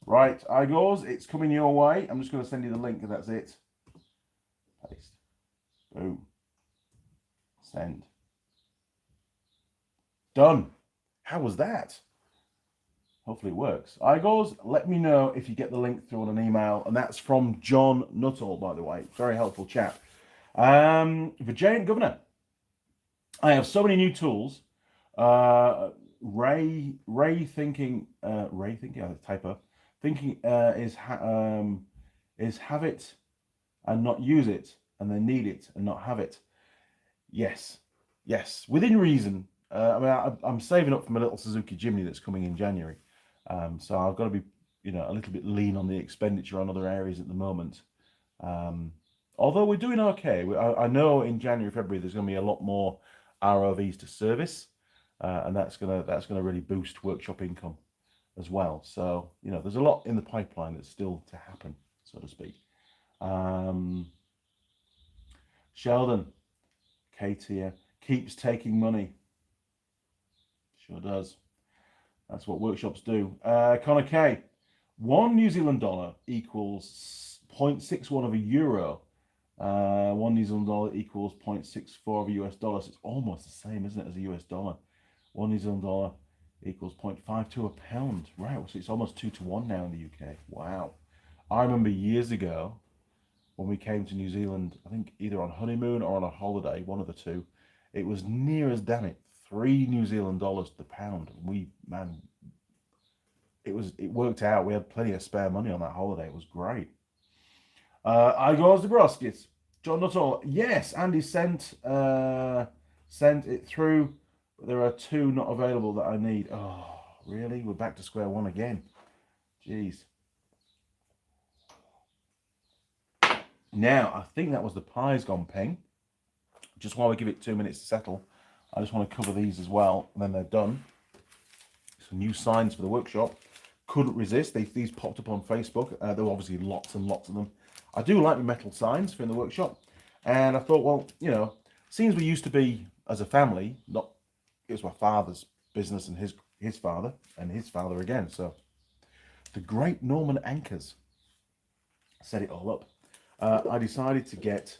Speaker 1: Right, Igor's, it's coming your way. I'm just going to send you the link, and that's it. Paste. Boom. Send. Done. How was that? Hopefully it works. Igor's, let me know if you get the link through on an email. And that's from John Nuttall, by the way. Very helpful chap. Virginia Governor. I have so many new tools. Ray thinking, I typo. Thinking is have it and not use it, and then need it and not have it. Yes, within reason. I'm saving up for my little Suzuki Jimny that's coming in January, so I've got to be, a little bit lean on the expenditure on other areas at the moment. Although we're doing okay. I know in January, February there's going to be a lot more ROVs to service, and that's gonna really boost workshop income as well. So there's a lot in the pipeline that's still to happen, so to speak. Sheldon, Kate here, keeps taking money. Sure does. That's what workshops do. Connor K, $1 New Zealand dollar equals 0.61 of a euro. $1 New Zealand dollar equals 0.64 of a US dollar. So it's almost the same, isn't it, as a US dollar? $1 New Zealand dollar equals 0.52 a pound. Right, so it's almost 2 to 1 now in the UK. Wow. I remember years ago when we came to New Zealand, I think either on honeymoon or on a holiday, one of the two, it was near as, damn it, $3 New Zealand dollars to the pound. It worked out. We had plenty of spare money on that holiday. It was great. Igor Dabrowskis, John Nuttall. Yes, Andy sent it through. But there are 2 not available that I need. Oh, really? We're back to square one again. Jeez. Now, I think that was the pies gone peng. Just while we give it 2 minutes to settle, I just want to cover these as well, and then they're done. Some new signs for the workshop. couldn't resist. These popped up on Facebook. There were obviously lots and lots of them. I do like the metal signs for in the workshop, and I thought, well, you know, seems we used to be as a family. Not it was my father's business and his father and his father again. So the Great Norman Anchors set it all up. I decided to get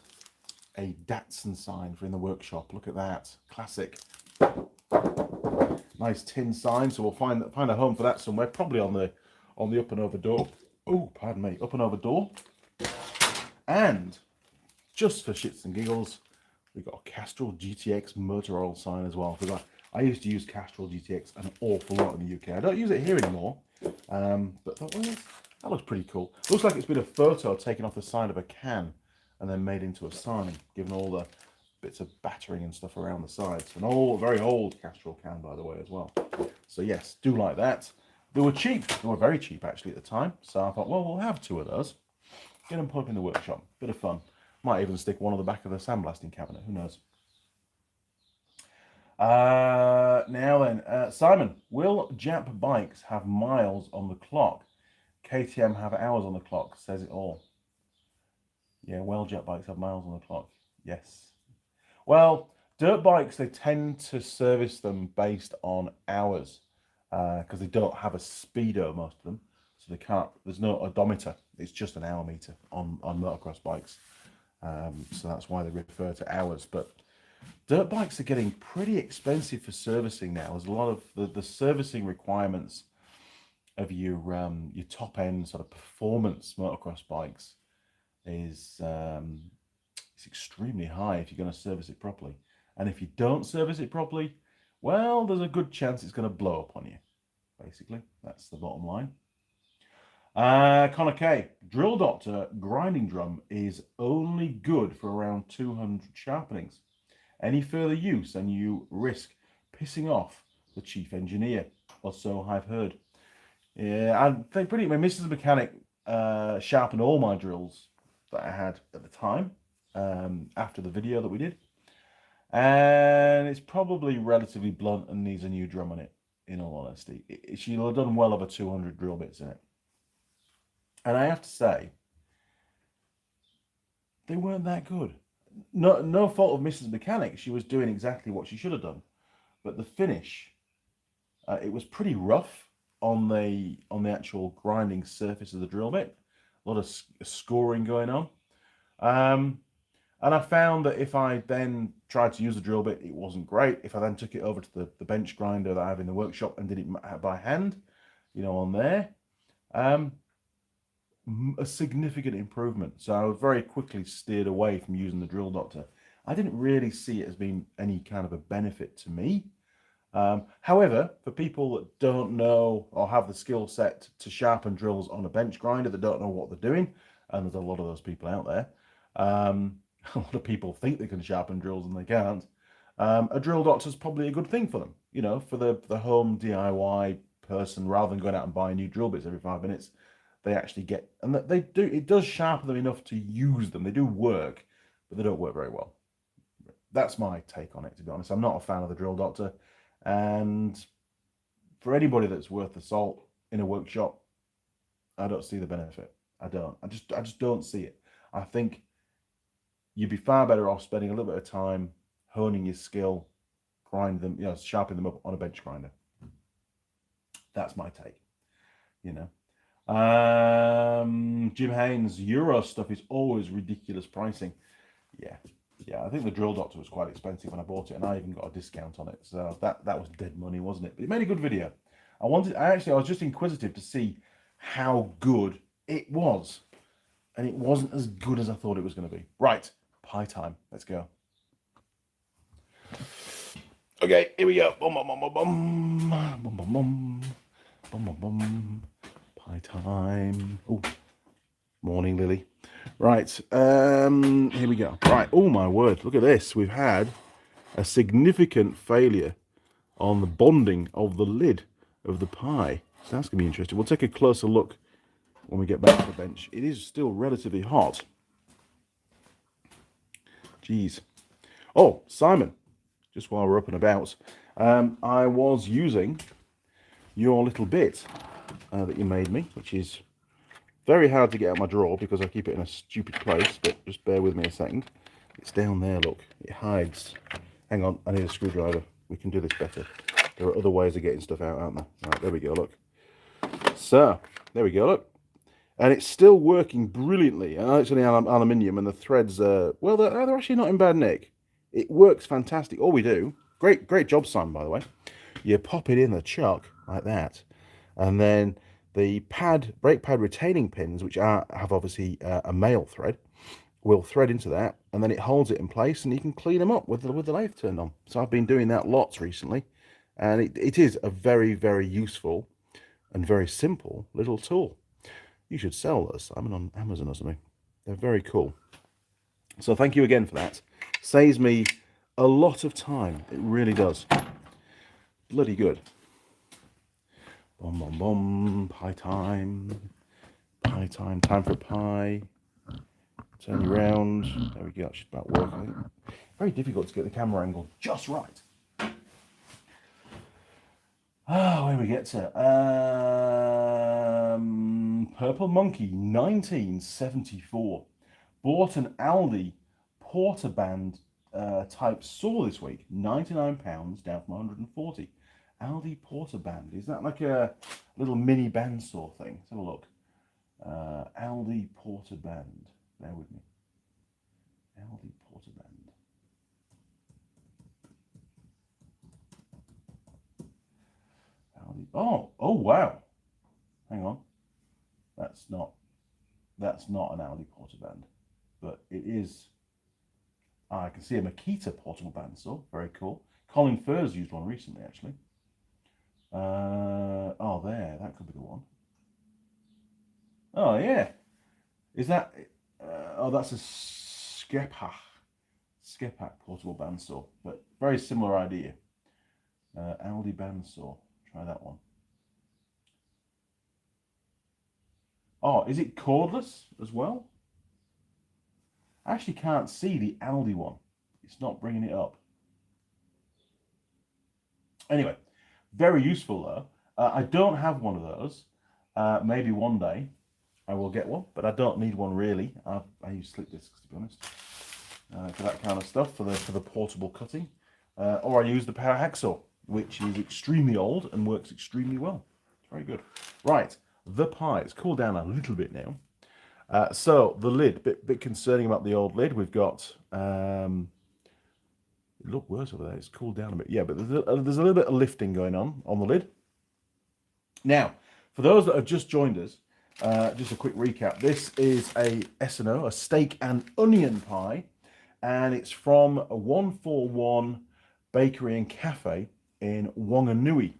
Speaker 1: a Datsun sign for in the workshop. Look at that, classic. Nice tin sign. So we'll find a home for that somewhere, probably on the up and over door. Oh, pardon me, up and over door. And just for shits and giggles, we've got a Castrol GTX motor oil sign as well. Because I used to use Castrol GTX an awful lot in the UK. I don't use it here anymore. But thought, well, that looks pretty cool. Looks like it's been a photo taken off the side of a can and then made into a sign, given all the bits of battering and stuff around the sides. An old, very old Castrol can, by the way, as well. So yes, do like that. They were cheap. They were very cheap, actually, at the time. So I thought, well, we'll have two of those. Get them put up in the workshop. Bit of fun. Might even stick one on the back of the sandblasting cabinet. Who knows? Now then, Simon, will Jap bikes have miles on the clock? KTM have hours on the clock, says it all. Yeah, well, Jap bikes have miles on the clock. Yes. Well, dirt bikes, they tend to service them based on hours because they don't have a speedo, most of them. So they can't, there's no odometer. It's just an hour meter on motocross bikes. So that's why they refer to hours. But dirt bikes are getting pretty expensive for servicing now. There's a lot of the servicing requirements of your top end sort of performance motocross bikes is it's extremely high if you're going to service it properly. And if you don't service it properly, well, there's a good chance it's going to blow up on you. Basically, that's the bottom line. Connor K, Drill Doctor grinding drum is only good for around 200 sharpenings. Any further use and you risk pissing off the chief engineer, or so I've heard. Yeah, I think my Mrs. Mechanic sharpened all my drills that I had at the time after the video that we did. And it's probably relatively blunt and needs a new drum on it, in all honesty. She'll have done well over 200 drill bits in it. And I have to say, they weren't that good. No fault of Mrs. Mechanic. She was doing exactly what she should have done. But the finish, it was pretty rough on the actual grinding surface of the drill bit. A lot of scoring going on. And I found that if I then tried to use the drill bit, it wasn't great. If I then took it over to the bench grinder that I have in the workshop and did it by hand, you know, on there, a significant improvement. So I very quickly steered away from using the Drill Doctor. I didn't really see it as being any kind of a benefit to me. However, for people that don't know or have the skill set to sharpen drills on a bench grinder, that don't know what they're doing, and there's a lot of those people out there, a lot of people think they can sharpen drills and they can't. A Drill Doctor is probably a good thing for them, you know, for the home DIY person, rather than going out and buying new drill bits every 5 minutes. They actually get, and they do, it does sharpen them enough to use them. They do work, but they don't work very well. That's my take on it, to be honest. I'm not a fan of the Drill Doctor. And for anybody that's worth the salt in a workshop, I don't see the benefit. I just don't see it. I think you'd be far better off spending a little bit of time honing your skill, grind them, you know, sharpening them up on a bench grinder. That's my take, you know. Jim Haynes, Euro stuff is always ridiculous pricing. Yeah, I think the Drill Doctor was quite expensive when I bought it, and I even got a discount on it. So that was dead money, wasn't it? But it made a good video. I was just inquisitive to see how good it was. And it wasn't as good as I thought it was going to be. Right, pie time. Let's go. Okay, here we go. Bum, bum, bum, bum, bum. Bum, bum, bum. Bum, bum, bum. Pie time. Oh, morning, Lily. Right, here we go. Right, oh my word, look at this. We've had a significant failure on the bonding of the lid of the pie. So that's going to be interesting. We'll take a closer look when we get back to the bench. It is still relatively hot. Jeez. Oh, Simon, just while we're up and about, I was using your little bit that you made me, which is very hard to get out my drawer because I keep it in a stupid place, but just bear with me a second. It's down there, look. It hides. Hang on, I need a screwdriver. We can do this better. There are other ways of getting stuff out, aren't there? Right, there we go, look. So, there we go, look. And it's still working brilliantly. I know it's only aluminium and the threads, well, they're actually not in bad nick. It works fantastic. All we do, great job, Simon, by the way. You pop it in the chuck like that, and then the brake pad retaining pins, which have obviously a male thread, will thread into that, and then it holds it in place, and you can clean them up with the lathe turned on. So I've been doing that lots recently, and it is a very, very useful and very simple little tool. You should sell those, Simon, on Amazon or something. They're very cool. So thank you again for that. Saves me a lot of time. It really does. Bloody good. Bom, bom, bom. Pie time. Pie time. Time for a pie. Turn you round. There we go. That should about work, I think. Very difficult to get the camera angle just right. Oh, where do we get to? Purple Monkey, 1974. Bought an Aldi Porter Band type saw this week. £99, down from 140. Aldi Porter Band. Is that like a little mini bandsaw thing? Let's have a look. Aldi Porter Band. Bear with me. Aldi Porter Band. Aldi. Oh wow. Hang on. That's not an Aldi Porter Band, but it is. I can see a Makita portable bandsaw. Very cool. Colin Furze used one recently, actually. Oh, there. That could be the one. Oh, yeah. Is that... oh, that's a Skepak portable bandsaw, but very similar idea. Aldi bandsaw. Try that one. Oh, is it cordless as well? I actually can't see the Aldi one. It's not bringing it up. Anyway, very useful though. I don't have one of those. Maybe one day I will get one, but I don't need one really. I use slip discs, to be honest, for that kind of stuff, for the portable cutting. Or I use the power hacksaw, which is extremely old and works extremely well. It's very good. Right, the pie. It's cooled down a little bit now. So the lid, bit concerning about the old lid. We've got, it looked worse over there. It's cooled down a bit. Yeah, but there's a little bit of lifting going on the lid. Now, for those that have just joined us, just a quick recap. This is a S&O, a steak and onion pie, and it's from a 141 Bakery and Cafe in Wanganui,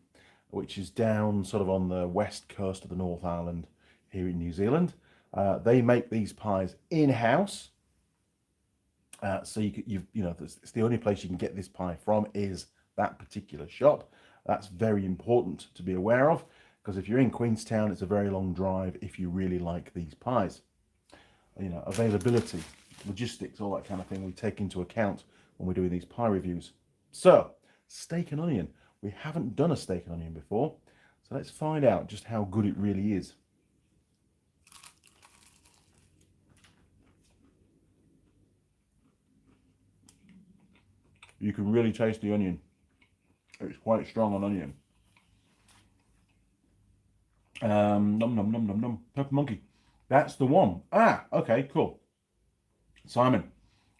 Speaker 1: which is down sort of on the west coast of the North Island here in New Zealand. They make these pies in-house, so you know it's the only place you can get this pie from is that particular shop. That's very important to be aware of, because if you're in Queenstown, it's a very long drive if you really like these pies. You know, availability, logistics, all that kind of thing we take into account when we're doing these pie reviews. So, steak and onion. We haven't done a steak and onion before, so let's find out just how good it really is. You can really taste the onion. It's quite strong on onion. Nom nom nom nom nom. Purple Monkey. That's the one. Ah, okay, cool. Simon,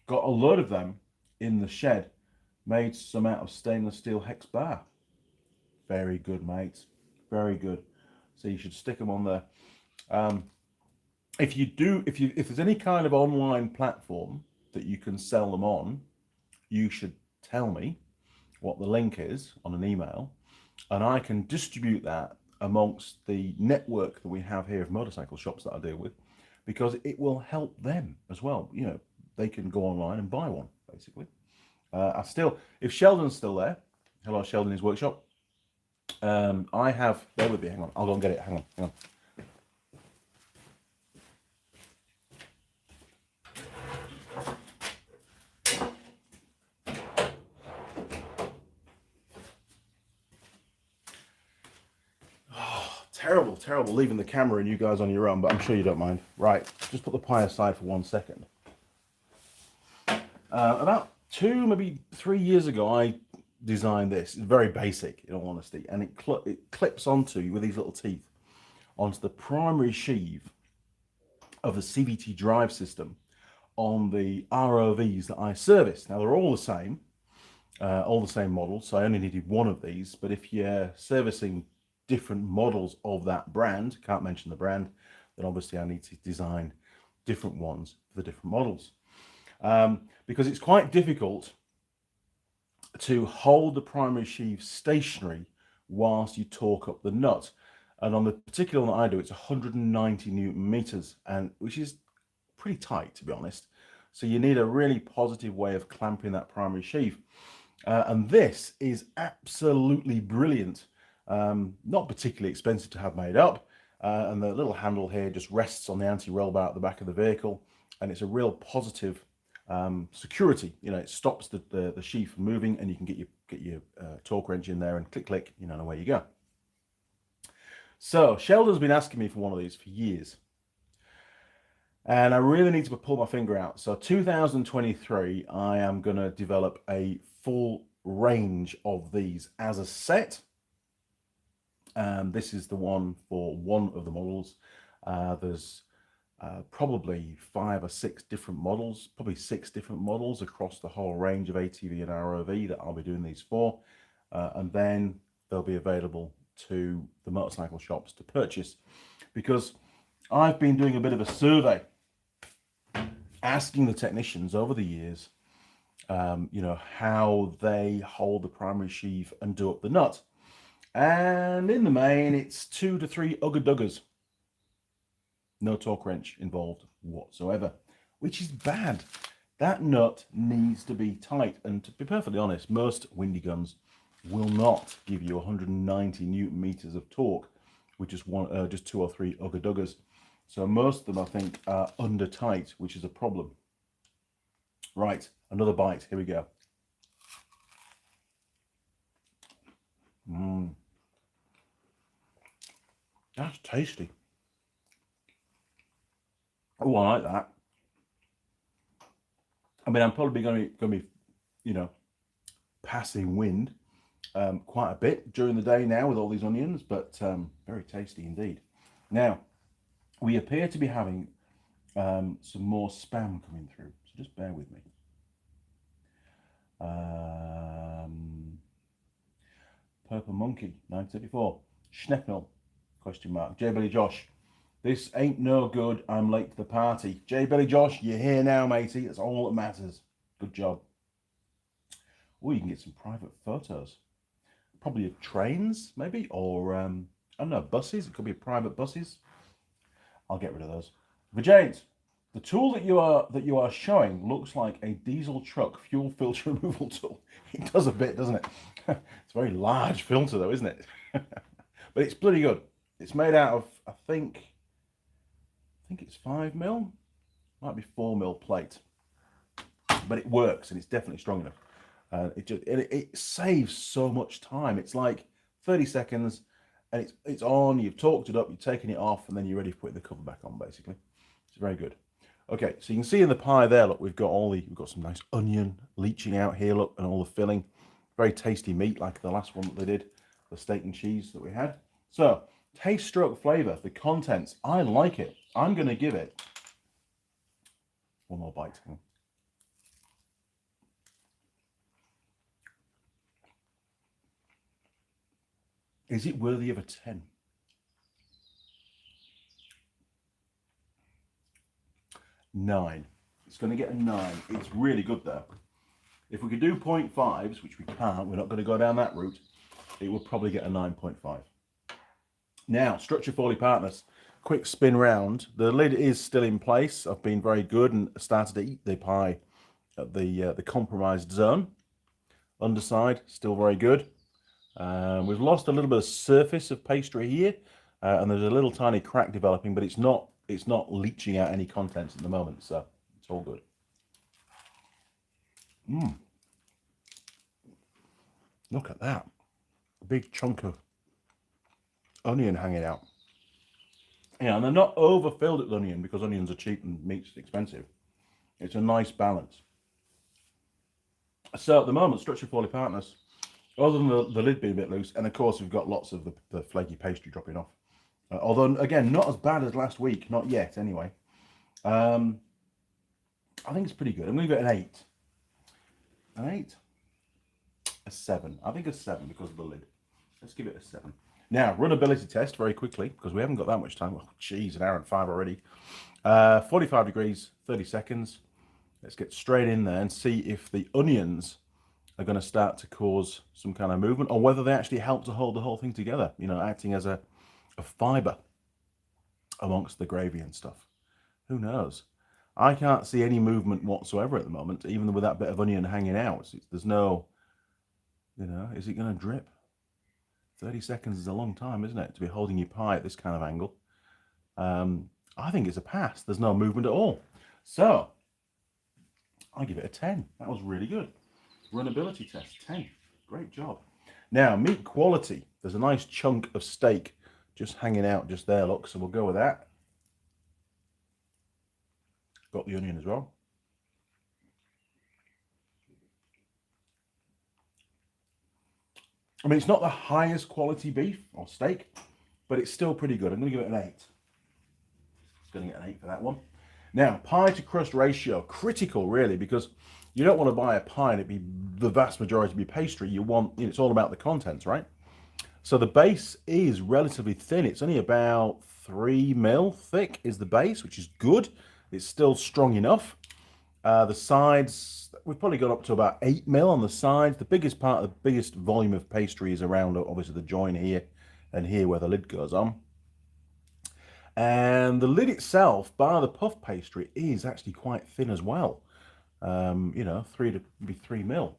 Speaker 1: got a load of them in the shed. Made some out of stainless steel hex bar. Very good, mate. Very good. So you should stick them on there. If there's any kind of online platform that you can sell them on, you should tell me what the link is on an email, and I can distribute that amongst the network that we have here of motorcycle shops that I deal with, because it will help them as well. You know, they can go online and buy one, basically. If Sheldon's still there, hello Sheldon, his workshop. I have, bear with me, hang on, I'll go and get it, hang on. Terrible, terrible leaving the camera and you guys on your own, but I'm sure you don't mind. Right, just put the pie aside for 1 second. About 2, maybe 3 years ago, I designed this. It's very basic, in all honesty, and it clips onto, with these little teeth, onto the primary sheave of the CVT drive system on the ROVs that I service. Now, they're all the same models, so I only needed one of these, but if you're servicing different models of that brand, can't mention the brand, then obviously I need to design different ones for the different models. Because it's quite difficult to hold the primary sheave stationary whilst you torque up the nut. And on the particular one that I do, it's 190 Newton meters, and which is pretty tight, to be honest. So you need a really positive way of clamping that primary sheave. And this is absolutely brilliant. Not particularly expensive to have made up. And the little handle here just rests on the anti-roll bar at the back of the vehicle. And it's a real positive security. You know, it stops the sheave from moving, and you can get your torque wrench in there and click, click, you know, and away you go. So Sheldon's been asking me for one of these for years, and I really need to pull my finger out. So 2023, I am going to develop a full range of these as a set. This is the one for one of the models. There's probably 5 or 6 different models, probably 6 different models across the whole range of ATV and ROV that I'll be doing these for. And then they'll be available to the motorcycle shops to purchase, because I've been doing a bit of a survey asking the technicians over the years, you know, how they hold the primary sheave and do up the nut. And in the main, it's 2 to 3 ugga-duggers. No torque wrench involved whatsoever, which is bad. That nut needs to be tight. And to be perfectly honest, most windy guns will not give you 190 Newton meters of torque with just 2 or 3 ugga-duggers. So most of them, I think, are under tight, which is a problem. Right, another bite. Here we go. That's tasty. Oh, I like that. I mean, I'm probably going to be, you know, passing wind quite a bit during the day now with all these onions, but very tasty indeed. Now, we appear to be having some more spam coming through, so just bear with me. Purple Monkey, 934. Schnecknell, question mark. J Billy Josh, this ain't no good, I'm late to the party. J Billy Josh, you're here now, matey. That's all that matters. Good job. Oh, you can get some private photos. Probably of trains, maybe, or I don't know, buses. It could be private buses. I'll get rid of those. Vajanes, the tool that you are showing looks like a diesel truck fuel filter removal tool. It does a bit, doesn't it? It's a very large filter, though, isn't it? But it's bloody good. It's made out of, I think it's 5mm, might be 4mm plate, but it works and it's definitely strong enough. It saves so much time. It's like 30 seconds and it's on, you've torqued it up, you've taken it off, and then you're ready for putting the cover back on, basically. It's very good. Okay, so you can see in the pie there, look, we've got some nice onion leaching out here, look, and all the filling. Very tasty meat, like the last one that they did, the steak and cheese that we had. So, taste, stroke, flavor, the contents, I like it. I'm going to give it one more bite. Is it worthy of a 10? Nine. It's going to get a 9. It's really good though. If we could do 0.5s, which we can't, we're not going to go down that route, it would probably get a 9.5. Now, Structure Foley Partners, quick spin round. The lid is still in place. I've been very good and started to eat the pie at the compromised zone. Underside, still very good. We've lost a little bit of surface of pastry here, and there's a little tiny crack developing, but it's not leaching out any contents at the moment, so it's all good. Look at that. A big chunk of onion hanging out. Yeah, and they're not overfilled with onion because onions are cheap and meat's expensive. It's a nice balance. So at the moment, structure falling partners, other than the lid being a bit loose, and of course we've got lots of the flaky pastry dropping off. Although, again, not as bad as last week, not yet anyway. I think it's pretty good. I'm going to give it an 8. An 8? A 7. I think a 7 because of the lid. Let's give it a 7. Now, runnability test very quickly, because we haven't got that much time. Oh, geez, an hour and 5 already. 45 degrees, 30 seconds. Let's get straight in there and see if the onions are going to start to cause some kind of movement, or whether they actually help to hold the whole thing together, you know, acting as a fiber amongst the gravy and stuff. Who knows? I can't see any movement whatsoever at the moment, even with that bit of onion hanging out. There's no, you know, is it going to drip? 30 seconds is a long time, isn't it, to be holding your pie at this kind of angle. I think it's a pass. There's no movement at all. So, I give it a 10. That was really good. Runnability test, 10. Great job. Now, meat quality. There's a nice chunk of steak just hanging out just there, look. So we'll go with that. Got the onion as well. I mean, it's not the highest quality beef or steak, but it's still pretty good. I'm going to give it an 8. It's going to get an 8 for that one. Now, pie to crust ratio, critical really, because you don't want to buy a pie and it be the vast majority be pastry. You want, you know, it's all about the contents, right? So the base is relatively thin. It's only about 3 mil thick is the base, which is good. It's still strong enough. The sides, we've probably got up to about 8 mil on the sides. The biggest part, the biggest volume of pastry is around, obviously, the join here and here where the lid goes on. And the lid itself, bar the puff pastry, is actually quite thin as well. You know, 3 mil.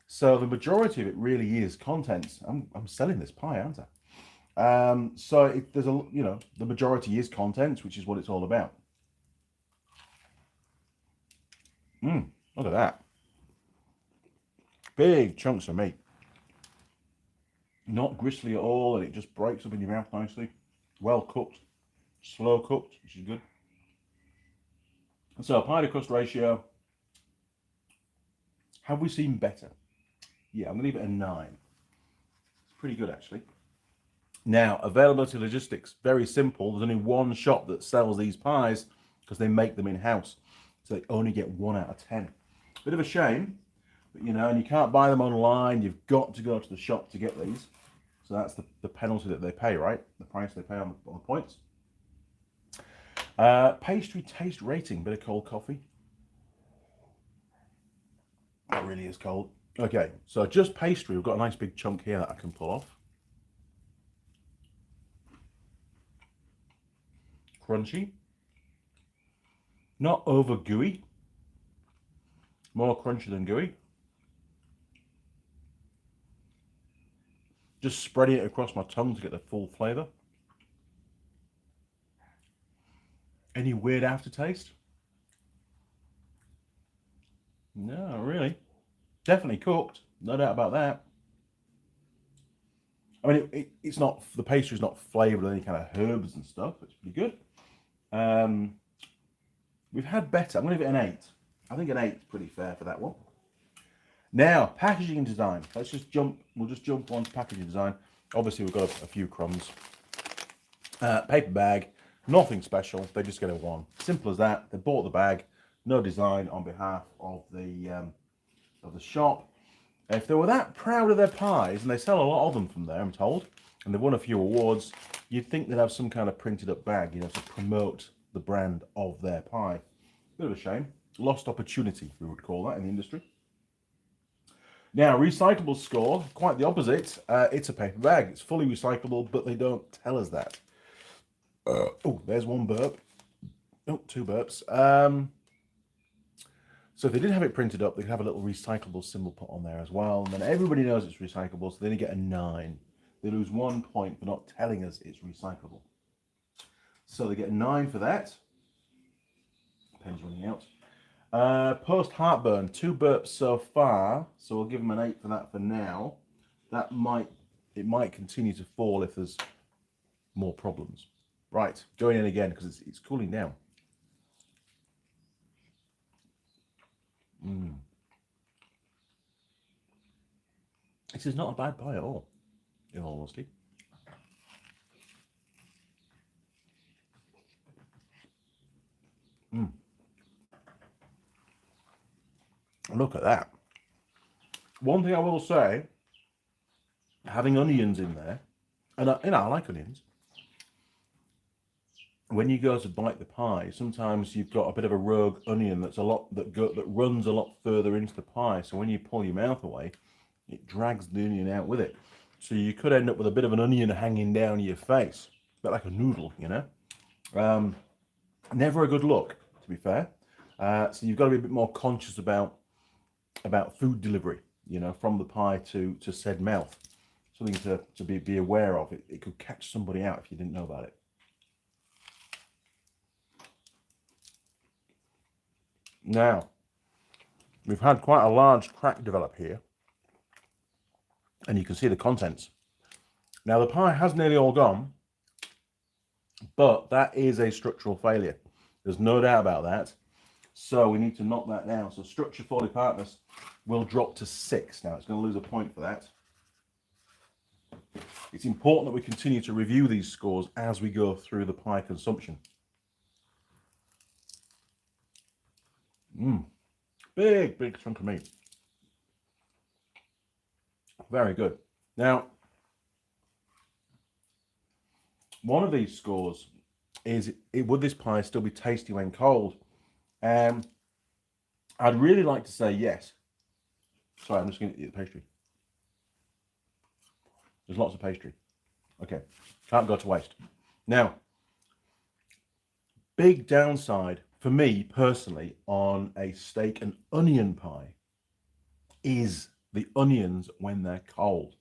Speaker 1: So the majority of it really is contents. I'm selling this pie, aren't I? So there's a, you know, the majority is contents, which is what it's all about. Look at that. Big chunks of meat. Not gristly at all, and it just breaks up in your mouth nicely. Well cooked, slow cooked, which is good. So pie to crust ratio. Have we seen better? Yeah, I'm going to leave it a 9. It's pretty good, actually. Now, availability logistics, very simple. There's only one shop that sells these pies because they make them in-house. So they only get 1 out of 10. Bit of a shame, but you know, and you can't buy them online. You've got to go to the shop to get these. So that's the penalty that they pay, right? The price they pay on the points. Pastry taste rating, bit of cold coffee. That really is cold. Okay, so just pastry. We've got a nice big chunk here that I can pull off. Crunchy. Not over gooey. More crunchy than gooey. Just spreading it across my tongue to get the full flavour. Any weird aftertaste? No, really. Definitely cooked, no doubt about that. I mean, it's not, the pastry's not flavoured with any kind of herbs and stuff. It's pretty good. We've had better. I'm going to give it an 8. I think an 8 is pretty fair for that one. Now, packaging and design. Let's just jump. We'll just jump on to packaging design. Obviously, we've got a few crumbs. Paper bag. Nothing special. They just get a 1. Simple as that. They bought the bag. No design on behalf of the shop. If they were that proud of their pies, and they sell a lot of them from there, I'm told, and they've won a few awards, you'd think they'd have some kind of printed up bag, you know, to promote the brand of their pie. Bit of a shame. Lost opportunity, we would call that in the industry. Now, recyclable score, quite the opposite. It's a paper bag. It's fully recyclable, but they don't tell us that. Oh, there's one burp. Oh, 2 burps. So if they did have it printed up, they could have a little recyclable symbol put on there as well. And then everybody knows it's recyclable, so they only get a 9. They lose 1 point for not telling us it's recyclable. So they get a 9 for that. Pen's running out. Post heartburn, 2 burps so far. So we'll give them an 8 for that for now. It might continue to fall if there's more problems. Right, going in again because it's cooling down. This is not a bad pie at all, in all honesty. Look at that. One thing I will say, having onions in there, and I like onions. When you go to bite the pie, sometimes you've got a bit of a rogue onion that runs a lot further into the pie. So when you pull your mouth away, it drags the onion out with it. So you could end up with a bit of an onion hanging down your face, a bit like a noodle, you know. Never a good look, to be fair. So you've got to be a bit more conscious about food delivery, you know, from the pie to said mouth. Something to be aware of. It could catch somebody out if you didn't know about it. Now, we've had quite a large crack develop here, and you can see the contents. Now, the pie has nearly all gone, but that is a structural failure. There's no doubt about that. So we need to knock that down. So structure for departness will drop to 6. Now, it's going to lose a point for that. It's important that we continue to review these scores as we go through the pie consumption. Big chunk of meat. Very good. Now, one of these scores is, would this pie still be tasty when cold? I'd really like to say yes. Sorry, I'm just going to eat the pastry. There's lots of pastry. Okay, can't go to waste. Now, big downside for me personally on a steak and onion pie is the onions when they're cold.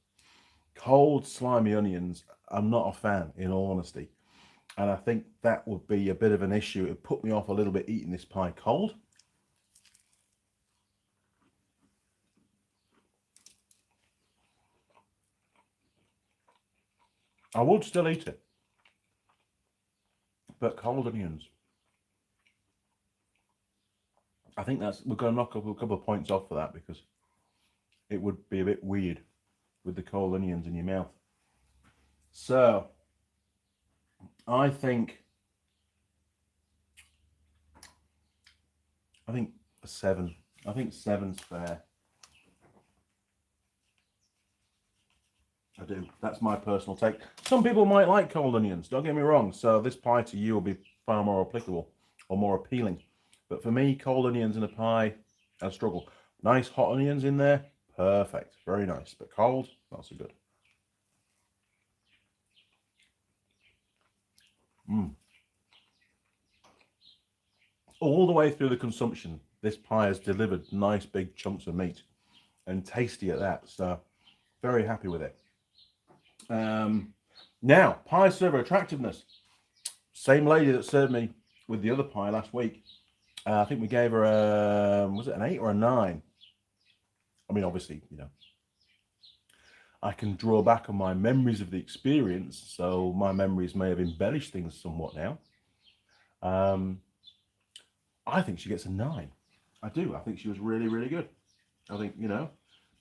Speaker 1: Cold, slimy onions, I'm not a fan, in all honesty. And I think that would be a bit of an issue. It would put me off a little bit eating this pie cold. I would still eat it, but cold onions. I think we're going to knock up a couple of points off for that because it would be a bit weird with the cold onions in your mouth. So I think a 7. I think 7's fair. I do. That's my personal take. Some people might like cold onions, don't get me wrong. So this pie to you will be far more applicable or more appealing. But for me, cold onions in a pie, I struggle. Nice hot onions in there, perfect. Very nice. But cold, not so good. All the way through the consumption, this pie has delivered nice big chunks of meat and tasty at that. So very happy with it. Now, pie server attractiveness. Same lady that served me with the other pie last week. I think we gave her was it an 8 or a 9? I mean, obviously, you know, I can draw back on my memories of the experience, so my memories may have embellished things somewhat now. I think she gets a 9. I do. I think she was really, really good. I think, you know,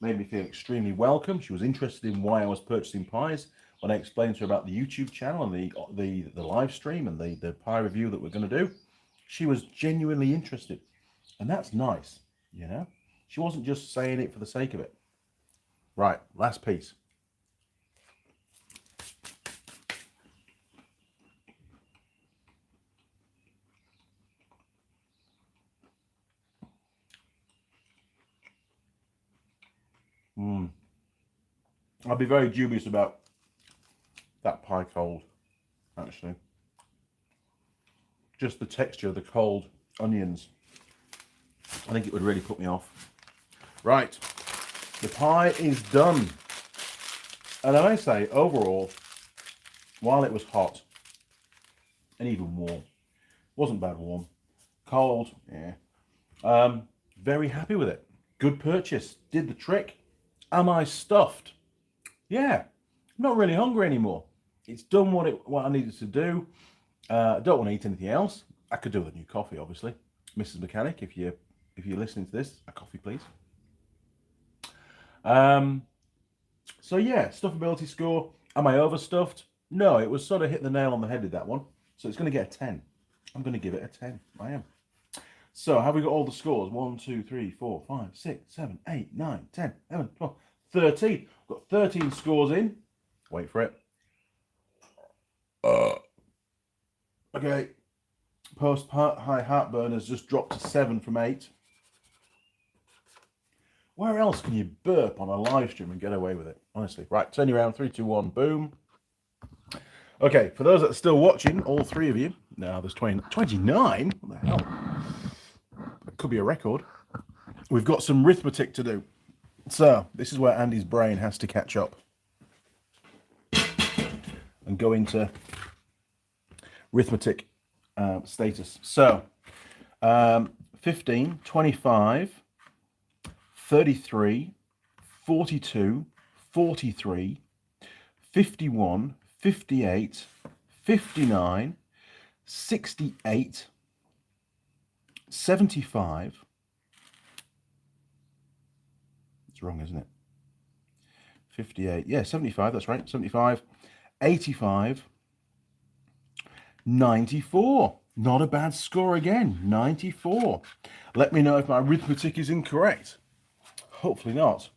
Speaker 1: made me feel extremely welcome. She was interested in why I was purchasing pies. When I explained to her about the YouTube channel and the live stream and the pie review that we're going to do, she was genuinely interested. And that's nice, you know? She wasn't just saying it for the sake of it. Right, last piece. I'd be very dubious about that pie cold, actually. Just the texture of the cold onions. I think it would really put me off. Right, the pie is done. And I may say, overall, while it was hot and even warm, wasn't bad warm, cold, yeah. Very happy with it. Good purchase, did the trick. Am I stuffed? Yeah, I'm not really hungry anymore. It's done what I needed to do. I don't want to eat anything else. I could do with a new coffee, obviously. Mrs. Mechanic, if you're listening to this, a coffee, please. So yeah, stuffability score. Am I overstuffed? No, it was sort of hit the nail on the head with that one. So it's going to get a 10. I'm going to give it a 10. I am. So have we got all the scores? 1, 2, 3, 4, 5, 6, 7, 8, 9, 10, 11, 12, 13. We've got 13 scores in. Wait for it. Okay. Post high heartburn has just dropped to 7 from 8. Where else can you burp on a live stream and get away with it? Honestly. Right, turn you around. 3, 2, 1, boom. Okay, for those that are still watching, all 3 of you. Now there's 29. What the hell? That could be a record. We've got some arithmetic to do. So this is where Andy's brain has to catch up and go into arithmetic status. So 15, 25, 33, 42, 43, 51, 58, 59, 68, 75. It's wrong, isn't it? 58, yeah, 75, that's right, 75, 85, 94. Not a bad score again, 94. Let me know if my arithmetic is incorrect. Hopefully not.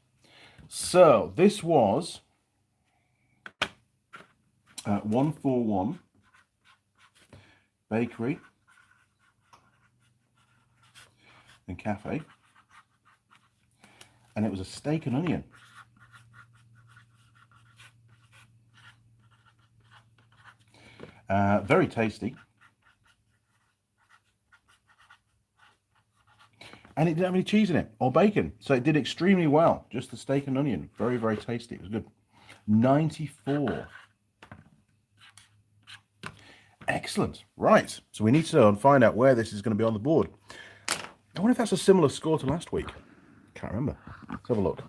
Speaker 1: So this was 141 bakery and cafe, and it was a steak and onion. Very tasty. And it didn't have any cheese in it or bacon. So it did extremely well. Just the steak and onion. Very, very tasty. It was good. 94. Excellent. Right. So we need to find out where this is going to be on the board. I wonder if that's a similar score to last week. Can't remember. Let's have a look.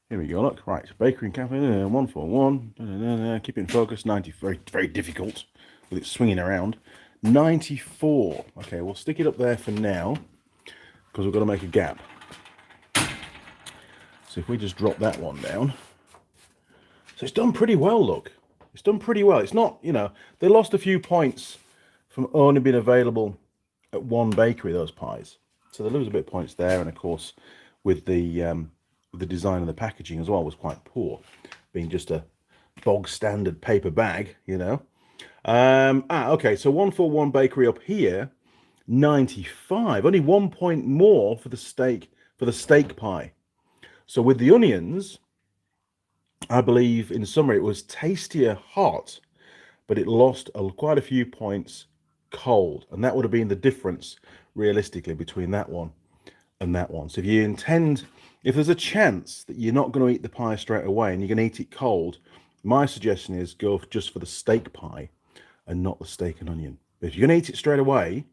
Speaker 1: Here we go. Look. Right. Bakery and cafe. 141. Keep it in focus. 90. Very, very difficult with it swinging around. 94. Okay. We'll stick it up there for now, because we've got to make a gap. So if we just drop that one down. So it's done pretty well, look. It's done pretty well. It's not, you know, they lost a few points from only being available at one bakery, those pies. So they lose a bit of points there. And of course, with the design of the packaging as well was quite poor, being just a bog standard paper bag, you know. Okay, so 141 bakery up here. 95, only 1 point more for the steak pie. So with the onions, I believe in summary it was tastier hot, but it lost quite a few points cold, and that would have been the difference realistically between that one and that one. So if there's a chance that you're not going to eat the pie straight away and you're going to eat it cold, my suggestion is go just for the steak pie and not the steak and onion. But if you're going to eat it straight away,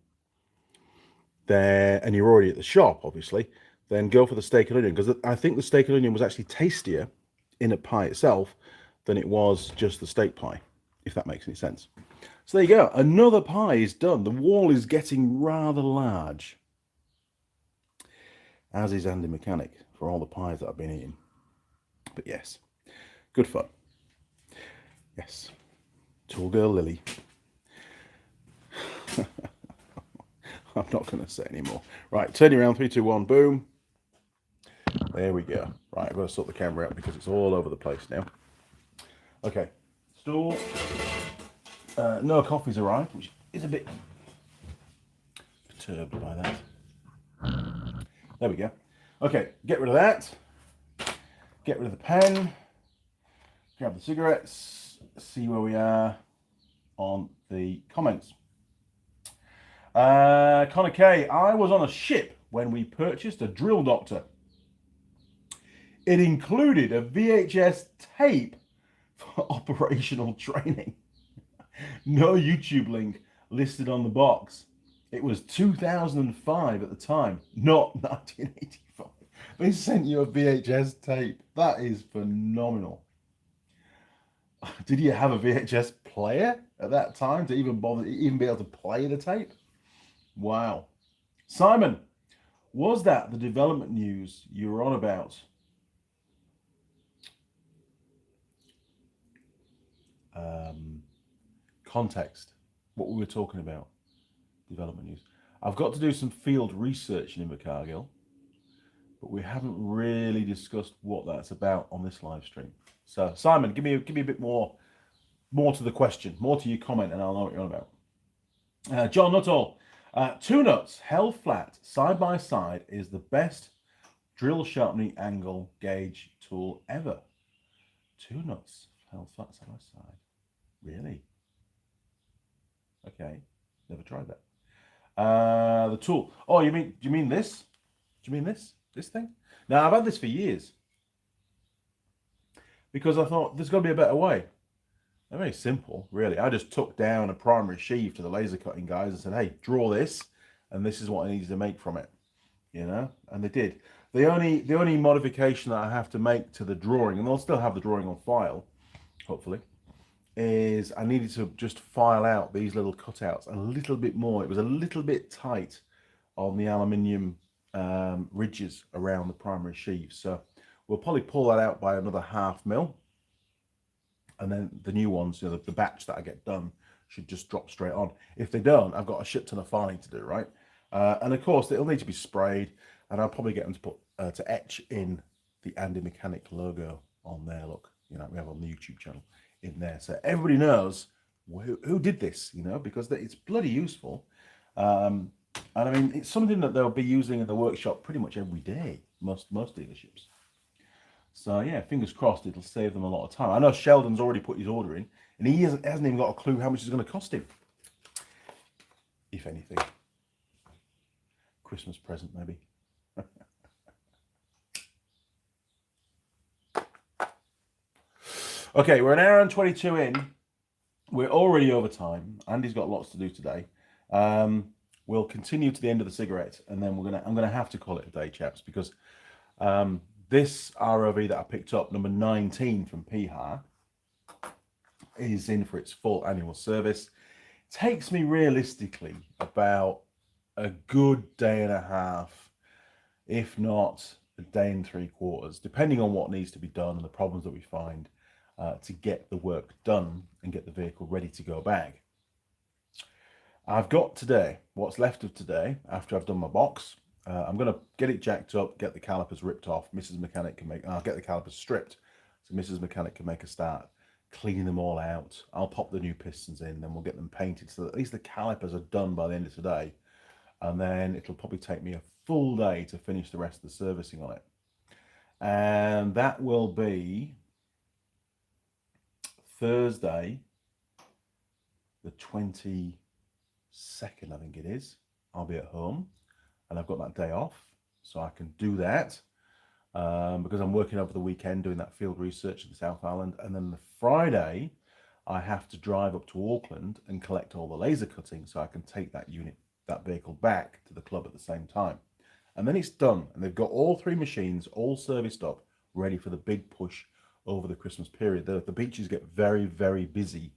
Speaker 1: there, and you're already at the shop, obviously, then go for the steak and onion, because I think the steak and onion was actually tastier in a pie itself than it was just the steak pie, if that makes any sense. So there you go. Another pie is done. The wall is getting rather large, as is Andy Mechanic, for all the pies that I've been eating. But yes, good fun. Yes. Tool Girl Lilli. I'm not going to say anymore. Right, turn you around, 3, 2, 1, boom. There we go. Right, I've got to sort the camera out because it's all over the place now. Okay, store. No coffee's arrived, which is a bit perturbed by that. There we go. Okay, get rid of that. Get rid of the pen. Grab the cigarettes. See where we are on the comments. Connor K, I was on a ship when we purchased a drill doctor. It included a VHS tape for operational training. No YouTube link listed on the box. It was 2005 at the time, not 1985. They sent you a VHS tape. That is phenomenal. Did you have a VHS player at that time to even be able to play the tape? Wow. Simon, was that the development news you were on about? Um, Context. What we were talking about. Development news. I've got to do some field research in Invercargill, but we haven't really discussed what that's about on this live stream. So, Simon, give me a bit more to the question, more to your comment, and I'll know what you're on about. John Nuttall, two nuts held flat side by side is the best drill sharpening angle gauge tool ever. Two nuts held flat side by side. Really? Okay, never tried that. The tool. Oh, do you mean this? Do you mean this? This thing? Now, I've had this for years because I thought there's got to be a better way. They're very simple, really. I just took down a primary sheave to the laser cutting guys and said, hey, draw this, and this is what I needed to make from it, and they did. The only modification that I have to make to the drawing, and they'll still have the drawing on file, hopefully, is I needed to just file out these little cutouts a little bit more. It was a little bit tight on the aluminium ridges around the primary sheave. So we'll probably pull that out by another 0.5 mil. And then the new ones, the batch that I get done should just drop straight on. If they don't, I've got a shit ton of filing to do, right? And of course, it'll need to be sprayed, and I'll probably get them to put to etch in the Andy Mechanic logo on there. Look, we have on the YouTube channel in there, so everybody knows who did this, because it's bloody useful. And I mean, it's something that they'll be using in the workshop pretty much every day, most dealerships. So yeah, fingers crossed it'll save them a lot of time. I know Sheldon's already put his order in, and he hasn't even got a clue how much it's going to cost him, if anything. Christmas present, maybe. Okay, we're an hour and 22 in. We're already over time. Andy's got lots to do today. We'll continue to the end of the cigarette, and then I'm gonna have to call it a day, chaps, because this ROV that I picked up, number 19 from Piha, is in for its full annual service. It takes me realistically about a good day and a half, if not a day and 3/4, depending on what needs to be done and the problems that we find, to get the work done and get the vehicle ready to go back. I've got today, what's left of today, after I've done my box. I'm going to get it jacked up, get the calipers ripped off. Mrs. Mechanic can I'll get the calipers stripped, so Mrs. Mechanic can make a start cleaning them all out. I'll pop the new pistons in, then we'll get them painted so that at least the calipers are done by the end of today. And then it'll probably take me a full day to finish the rest of the servicing on it. And that will be Thursday, the 22nd, I think it is. I'll be at home. And I've got that day off, so I can do that because I'm working over the weekend doing that field research in the South Island. And then the Friday, I have to drive up to Auckland and collect all the laser cutting so I can take that vehicle back to the club at the same time. And then it's done. And they've got all 3 machines, all serviced up, ready for the big push over the Christmas period. The beaches get very, very busy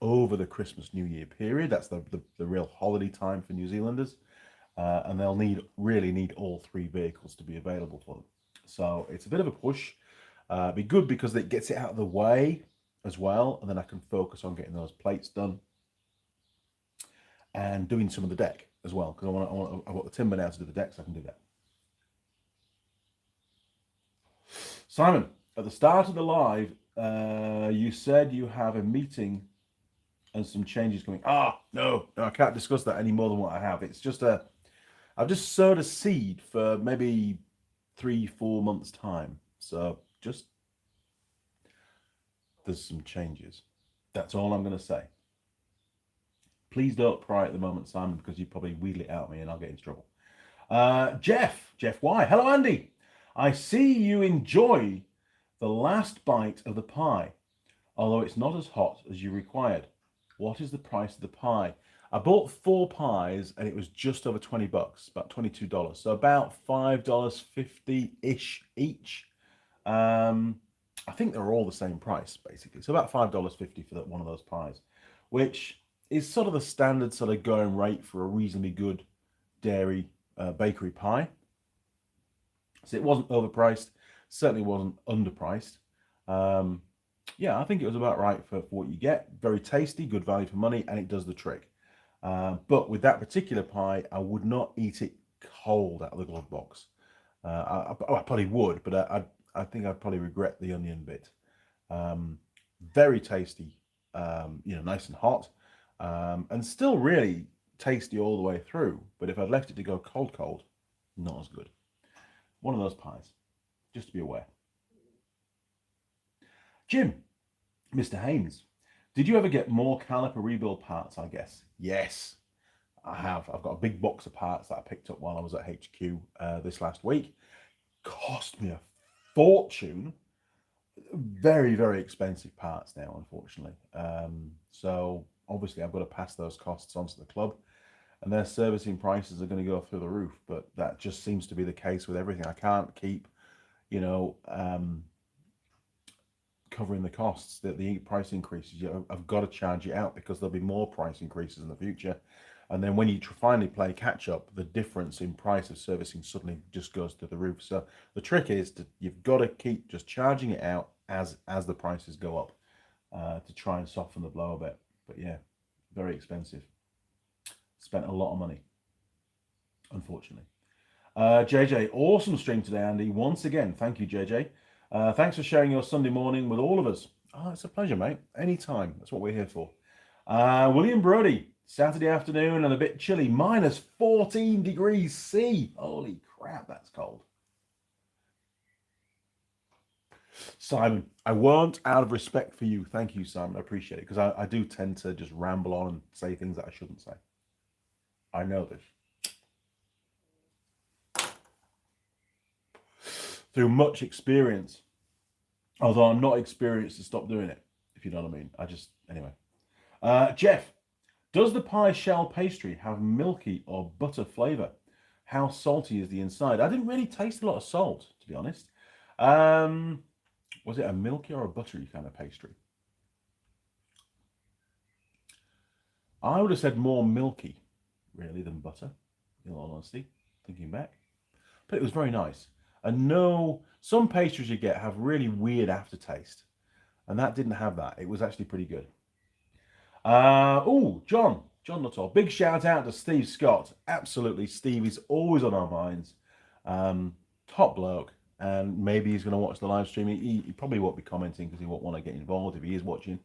Speaker 1: over the Christmas New Year period. That's the real holiday time for New Zealanders. And they'll really need all 3 vehicles to be available for them. So it's a bit of a push. Be good because it gets it out of the way as well, and then I can focus on getting those plates done and doing some of the deck as well, because I want the timber now to do the deck, so I can do that. Simon, at the start of the live, you said you have a meeting and some changes coming. No, I can't discuss that any more than what I have. It's just I've just sowed a seed for maybe 3-4 months' time. So there's some changes. That's all I'm going to say. Please don't pry at the moment, Simon, because you probably wheedle it out of me and I'll get into trouble. Jeff Y. Hello, Andy. I see you enjoy the last bite of the pie, although it's not as hot as you required. What is the price of the pie? I bought 4 pies and it was just over $20, about $22. So about $5.50-ish each. I think they're all the same price, basically. So about $5.50 for that one of those pies, which is sort of the standard sort of going rate for a reasonably good dairy bakery pie. So it wasn't overpriced, certainly wasn't underpriced. Um, yeah, I think it was about right for what you get. Very tasty, good value for money, and it does the trick. But with that particular pie, I would not eat it cold out of the glove box. I probably would, but I think I'd probably regret the onion bit. Very tasty, nice and hot, and still really tasty all the way through. But if I'd left it to go cold, not as good. One of those pies, just to be aware. Jim, Mr. Haynes, did you ever get more caliper rebuild parts, I guess? Yes, I have. I've got a big box of parts that I picked up while I was at HQ this last week. Cost me a fortune. Very, very expensive parts now, unfortunately. So obviously I've got to pass those costs on to the club, and their servicing prices are going to go through the roof. But that just seems to be the case with everything. I can't keep, covering the costs, the price increases. I've got to charge it out because there'll be more price increases in the future. And then when you finally play catch up, the difference in price of servicing suddenly just goes to the roof. So the trick is you've got to keep just charging it out as the prices go up to try and soften the blow a bit. But yeah, very expensive. Spent a lot of money, unfortunately. JJ, awesome stream today, Andy. Once again, thank you, JJ. Thanks for sharing your Sunday morning with all of us. Oh, it's a pleasure, mate. Anytime. That's what we're here for. William Brody, Saturday afternoon and a bit chilly. Minus 14 degrees C. Holy crap, that's cold. Simon, I won't, out of respect for you. Thank you, Simon. I appreciate it, because I do tend to just ramble on and say things that I shouldn't say. I know this. Through much experience, although I'm not experienced to stop doing it, if you know what I mean. Anyway. Jeff, does the pie shell pastry have milky or butter flavour? How salty is the inside? I didn't really taste a lot of salt, to be honest. Was it a milky or a buttery kind of pastry? I would have said more milky, really, than butter, in all honesty, thinking back. But it was very nice. And no, some pastries you get have really weird aftertaste. And that didn't have that. It was actually pretty good. John Nuttall. Big shout out to Steve Scott. Absolutely, Steve is always on our minds. Top bloke. And maybe he's going to watch the live stream. He probably won't be commenting because he won't want to get involved if he is watching.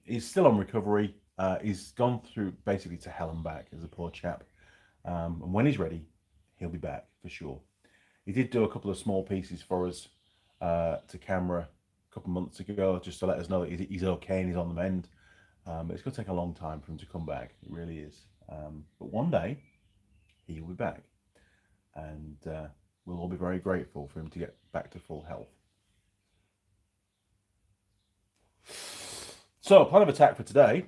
Speaker 1: He's still on recovery. He's gone through basically to hell and back as a poor chap. And when he's ready, he'll be back for sure. He did do a couple of small pieces for us to camera a couple of months ago, just to let us know that he's okay and he's on the mend. But it's going to take a long time for him to come back. It really is. But one day, he will be back. And we'll all be very grateful for him to get back to full health. So, plan of attack for today.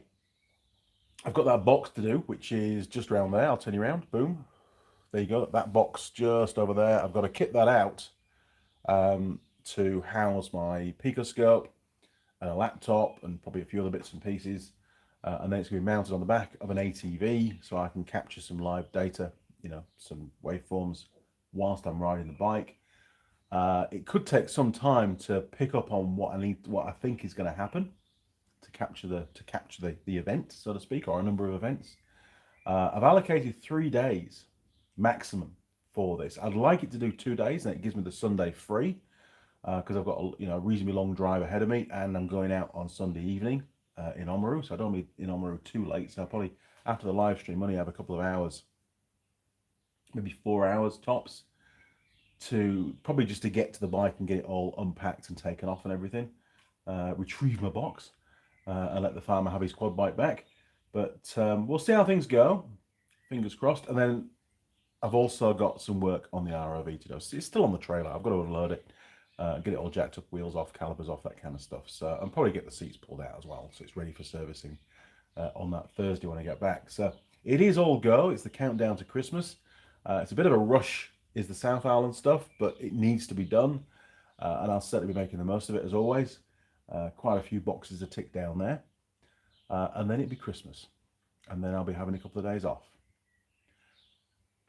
Speaker 1: I've got that box to do, which is just around there. I'll turn you around. Boom. There you go, that box just over there. I've got to kit that out to house my picoscope and a laptop and probably a few other bits and pieces. And then it's going to be mounted on the back of an ATV so I can capture some live data, some waveforms whilst I'm riding the bike. It could take some time to pick up on what I think is going to happen to capture the event, so to speak, or a number of events. I've allocated 3 days maximum for this. I'd like it to do 2 days, and it gives me the Sunday free because I've got a reasonably long drive ahead of me, and I'm going out on Sunday evening in Oamaru, so I don't be in Oamaru too late. So I'll probably, after the live stream, only have a couple of hours, maybe 4 hours tops, to probably just to get to the bike and get it all unpacked and taken off and everything, retrieve my box and let the farmer have his quad bike back. But we'll see how things go, fingers crossed. And then I've also got some work on the ROV to do. It's still on the trailer. I've got to unload it, get it all jacked up, wheels off, calipers off, that kind of stuff. So I'll probably get the seats pulled out as well, so it's ready for servicing on that Thursday when I get back. So it is all go. It's the countdown to Christmas. It's a bit of a rush, is the South Island stuff, but it needs to be done. and I'll certainly be making the most of it as always. Quite a few boxes to tick down there, and then it'll be Christmas, and then I'll be having a couple of days off,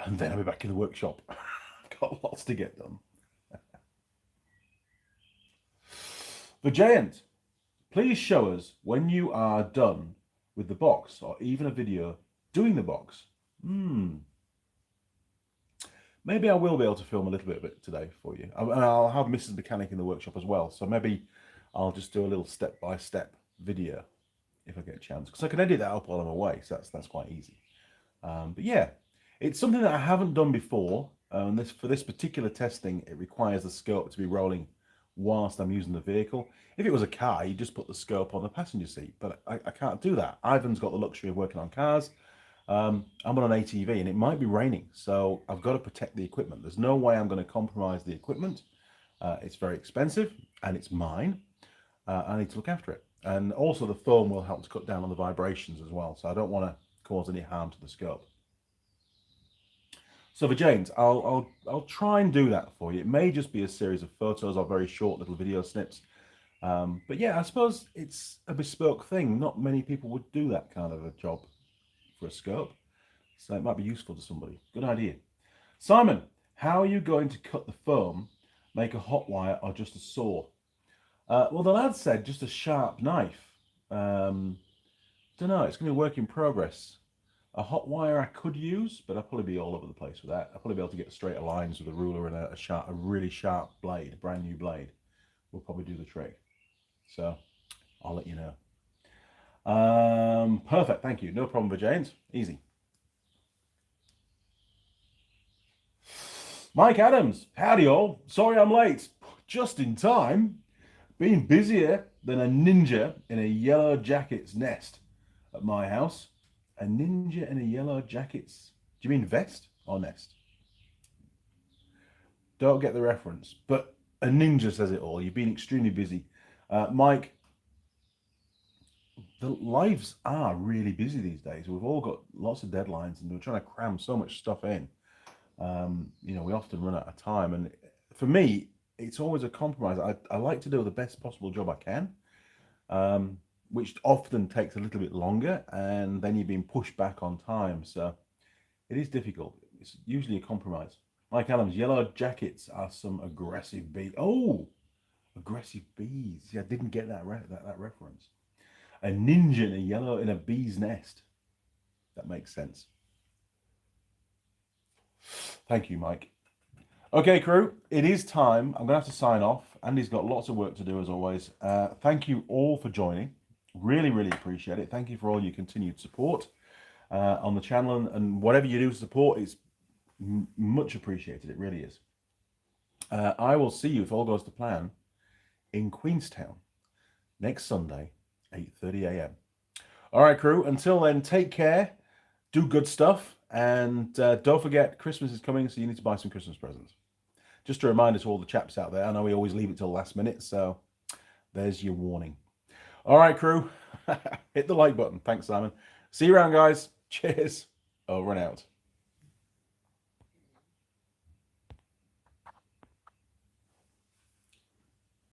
Speaker 1: and then I'll be back in the workshop. I've got lots to get done. The Giant, please show us when you are done with the box, or even a video doing the box. Maybe I will be able to film a little bit of it today for you. I'll have Mrs. Mechanic in the workshop as well, so maybe I'll just do a little step-by-step video if I get a chance, because I can edit that up while I'm away, so that's quite easy. But yeah, it's something that I haven't done before, and for this particular testing, it requires the scope to be rolling whilst I'm using the vehicle. If it was a car, you just put the scope on the passenger seat, but I can't do that. Ivan's got the luxury of working on cars. I'm on an ATV and it might be raining, so I've got to protect the equipment. There's no way I'm going to compromise the equipment. It's very expensive and it's mine. I need to look after it. And also the foam will help to cut down on the vibrations as well, so I don't want to cause any harm to the scope. So for James, I'll try and do that for you. It may just be a series of photos or very short little video snips. But yeah, I suppose it's a bespoke thing. Not many people would do that kind of a job for a scope, so it might be useful to somebody. Good idea. Simon, how are you going to cut the foam? Make a hot wire or just a saw? Well, the lad said just a sharp knife. Don't know, it's going to be a work in progress. A hot wire I could use, but I'll probably be all over the place with that. I'll probably be able to get straighter lines with a ruler and a really sharp blade, a brand new blade. Will probably do the trick. So I'll let you know. Perfect, thank you. No problem for James. Easy. Mike Adams, howdy all. Sorry I'm late. Just in time. Been busier than a ninja in a yellow jacket's nest at my house. A ninja in a yellow jacket's... Do you mean vest or nest? Don't get the reference, but a ninja says it all. You've been extremely busy. Mike, the lives are really busy these days. We've all got lots of deadlines and we're trying to cram so much stuff in. You know, we often run out of time. And for me, it's always a compromise. I like to do the best possible job I can, which often takes a little bit longer, and then you're being pushed back on time. So it is difficult. It's usually a compromise. Mike Adams, yellow jackets are some aggressive bees. Oh, aggressive bees. Yeah, I didn't get that reference. A ninja in a bee's nest. That makes sense. Thank you, Mike. Okay, crew, it is time. I'm going to have to sign off. Andy's got lots of work to do as always. Thank you all for joining. Really, really appreciate it. Thank you for all your continued support on the channel, and whatever you do to support is much appreciated. It really is. I will see you, if all goes to plan, in Queenstown next Sunday, 8:30 a.m. All right, crew, until then, take care, do good stuff, and don't forget, Christmas is coming, so you need to buy some Christmas presents. Just a reminder to all the chaps out there, I know we always leave it till the last minute, so there's your warning. All right, crew, hit the like button. Thanks, Simon. See you around, guys. Cheers. Over and out.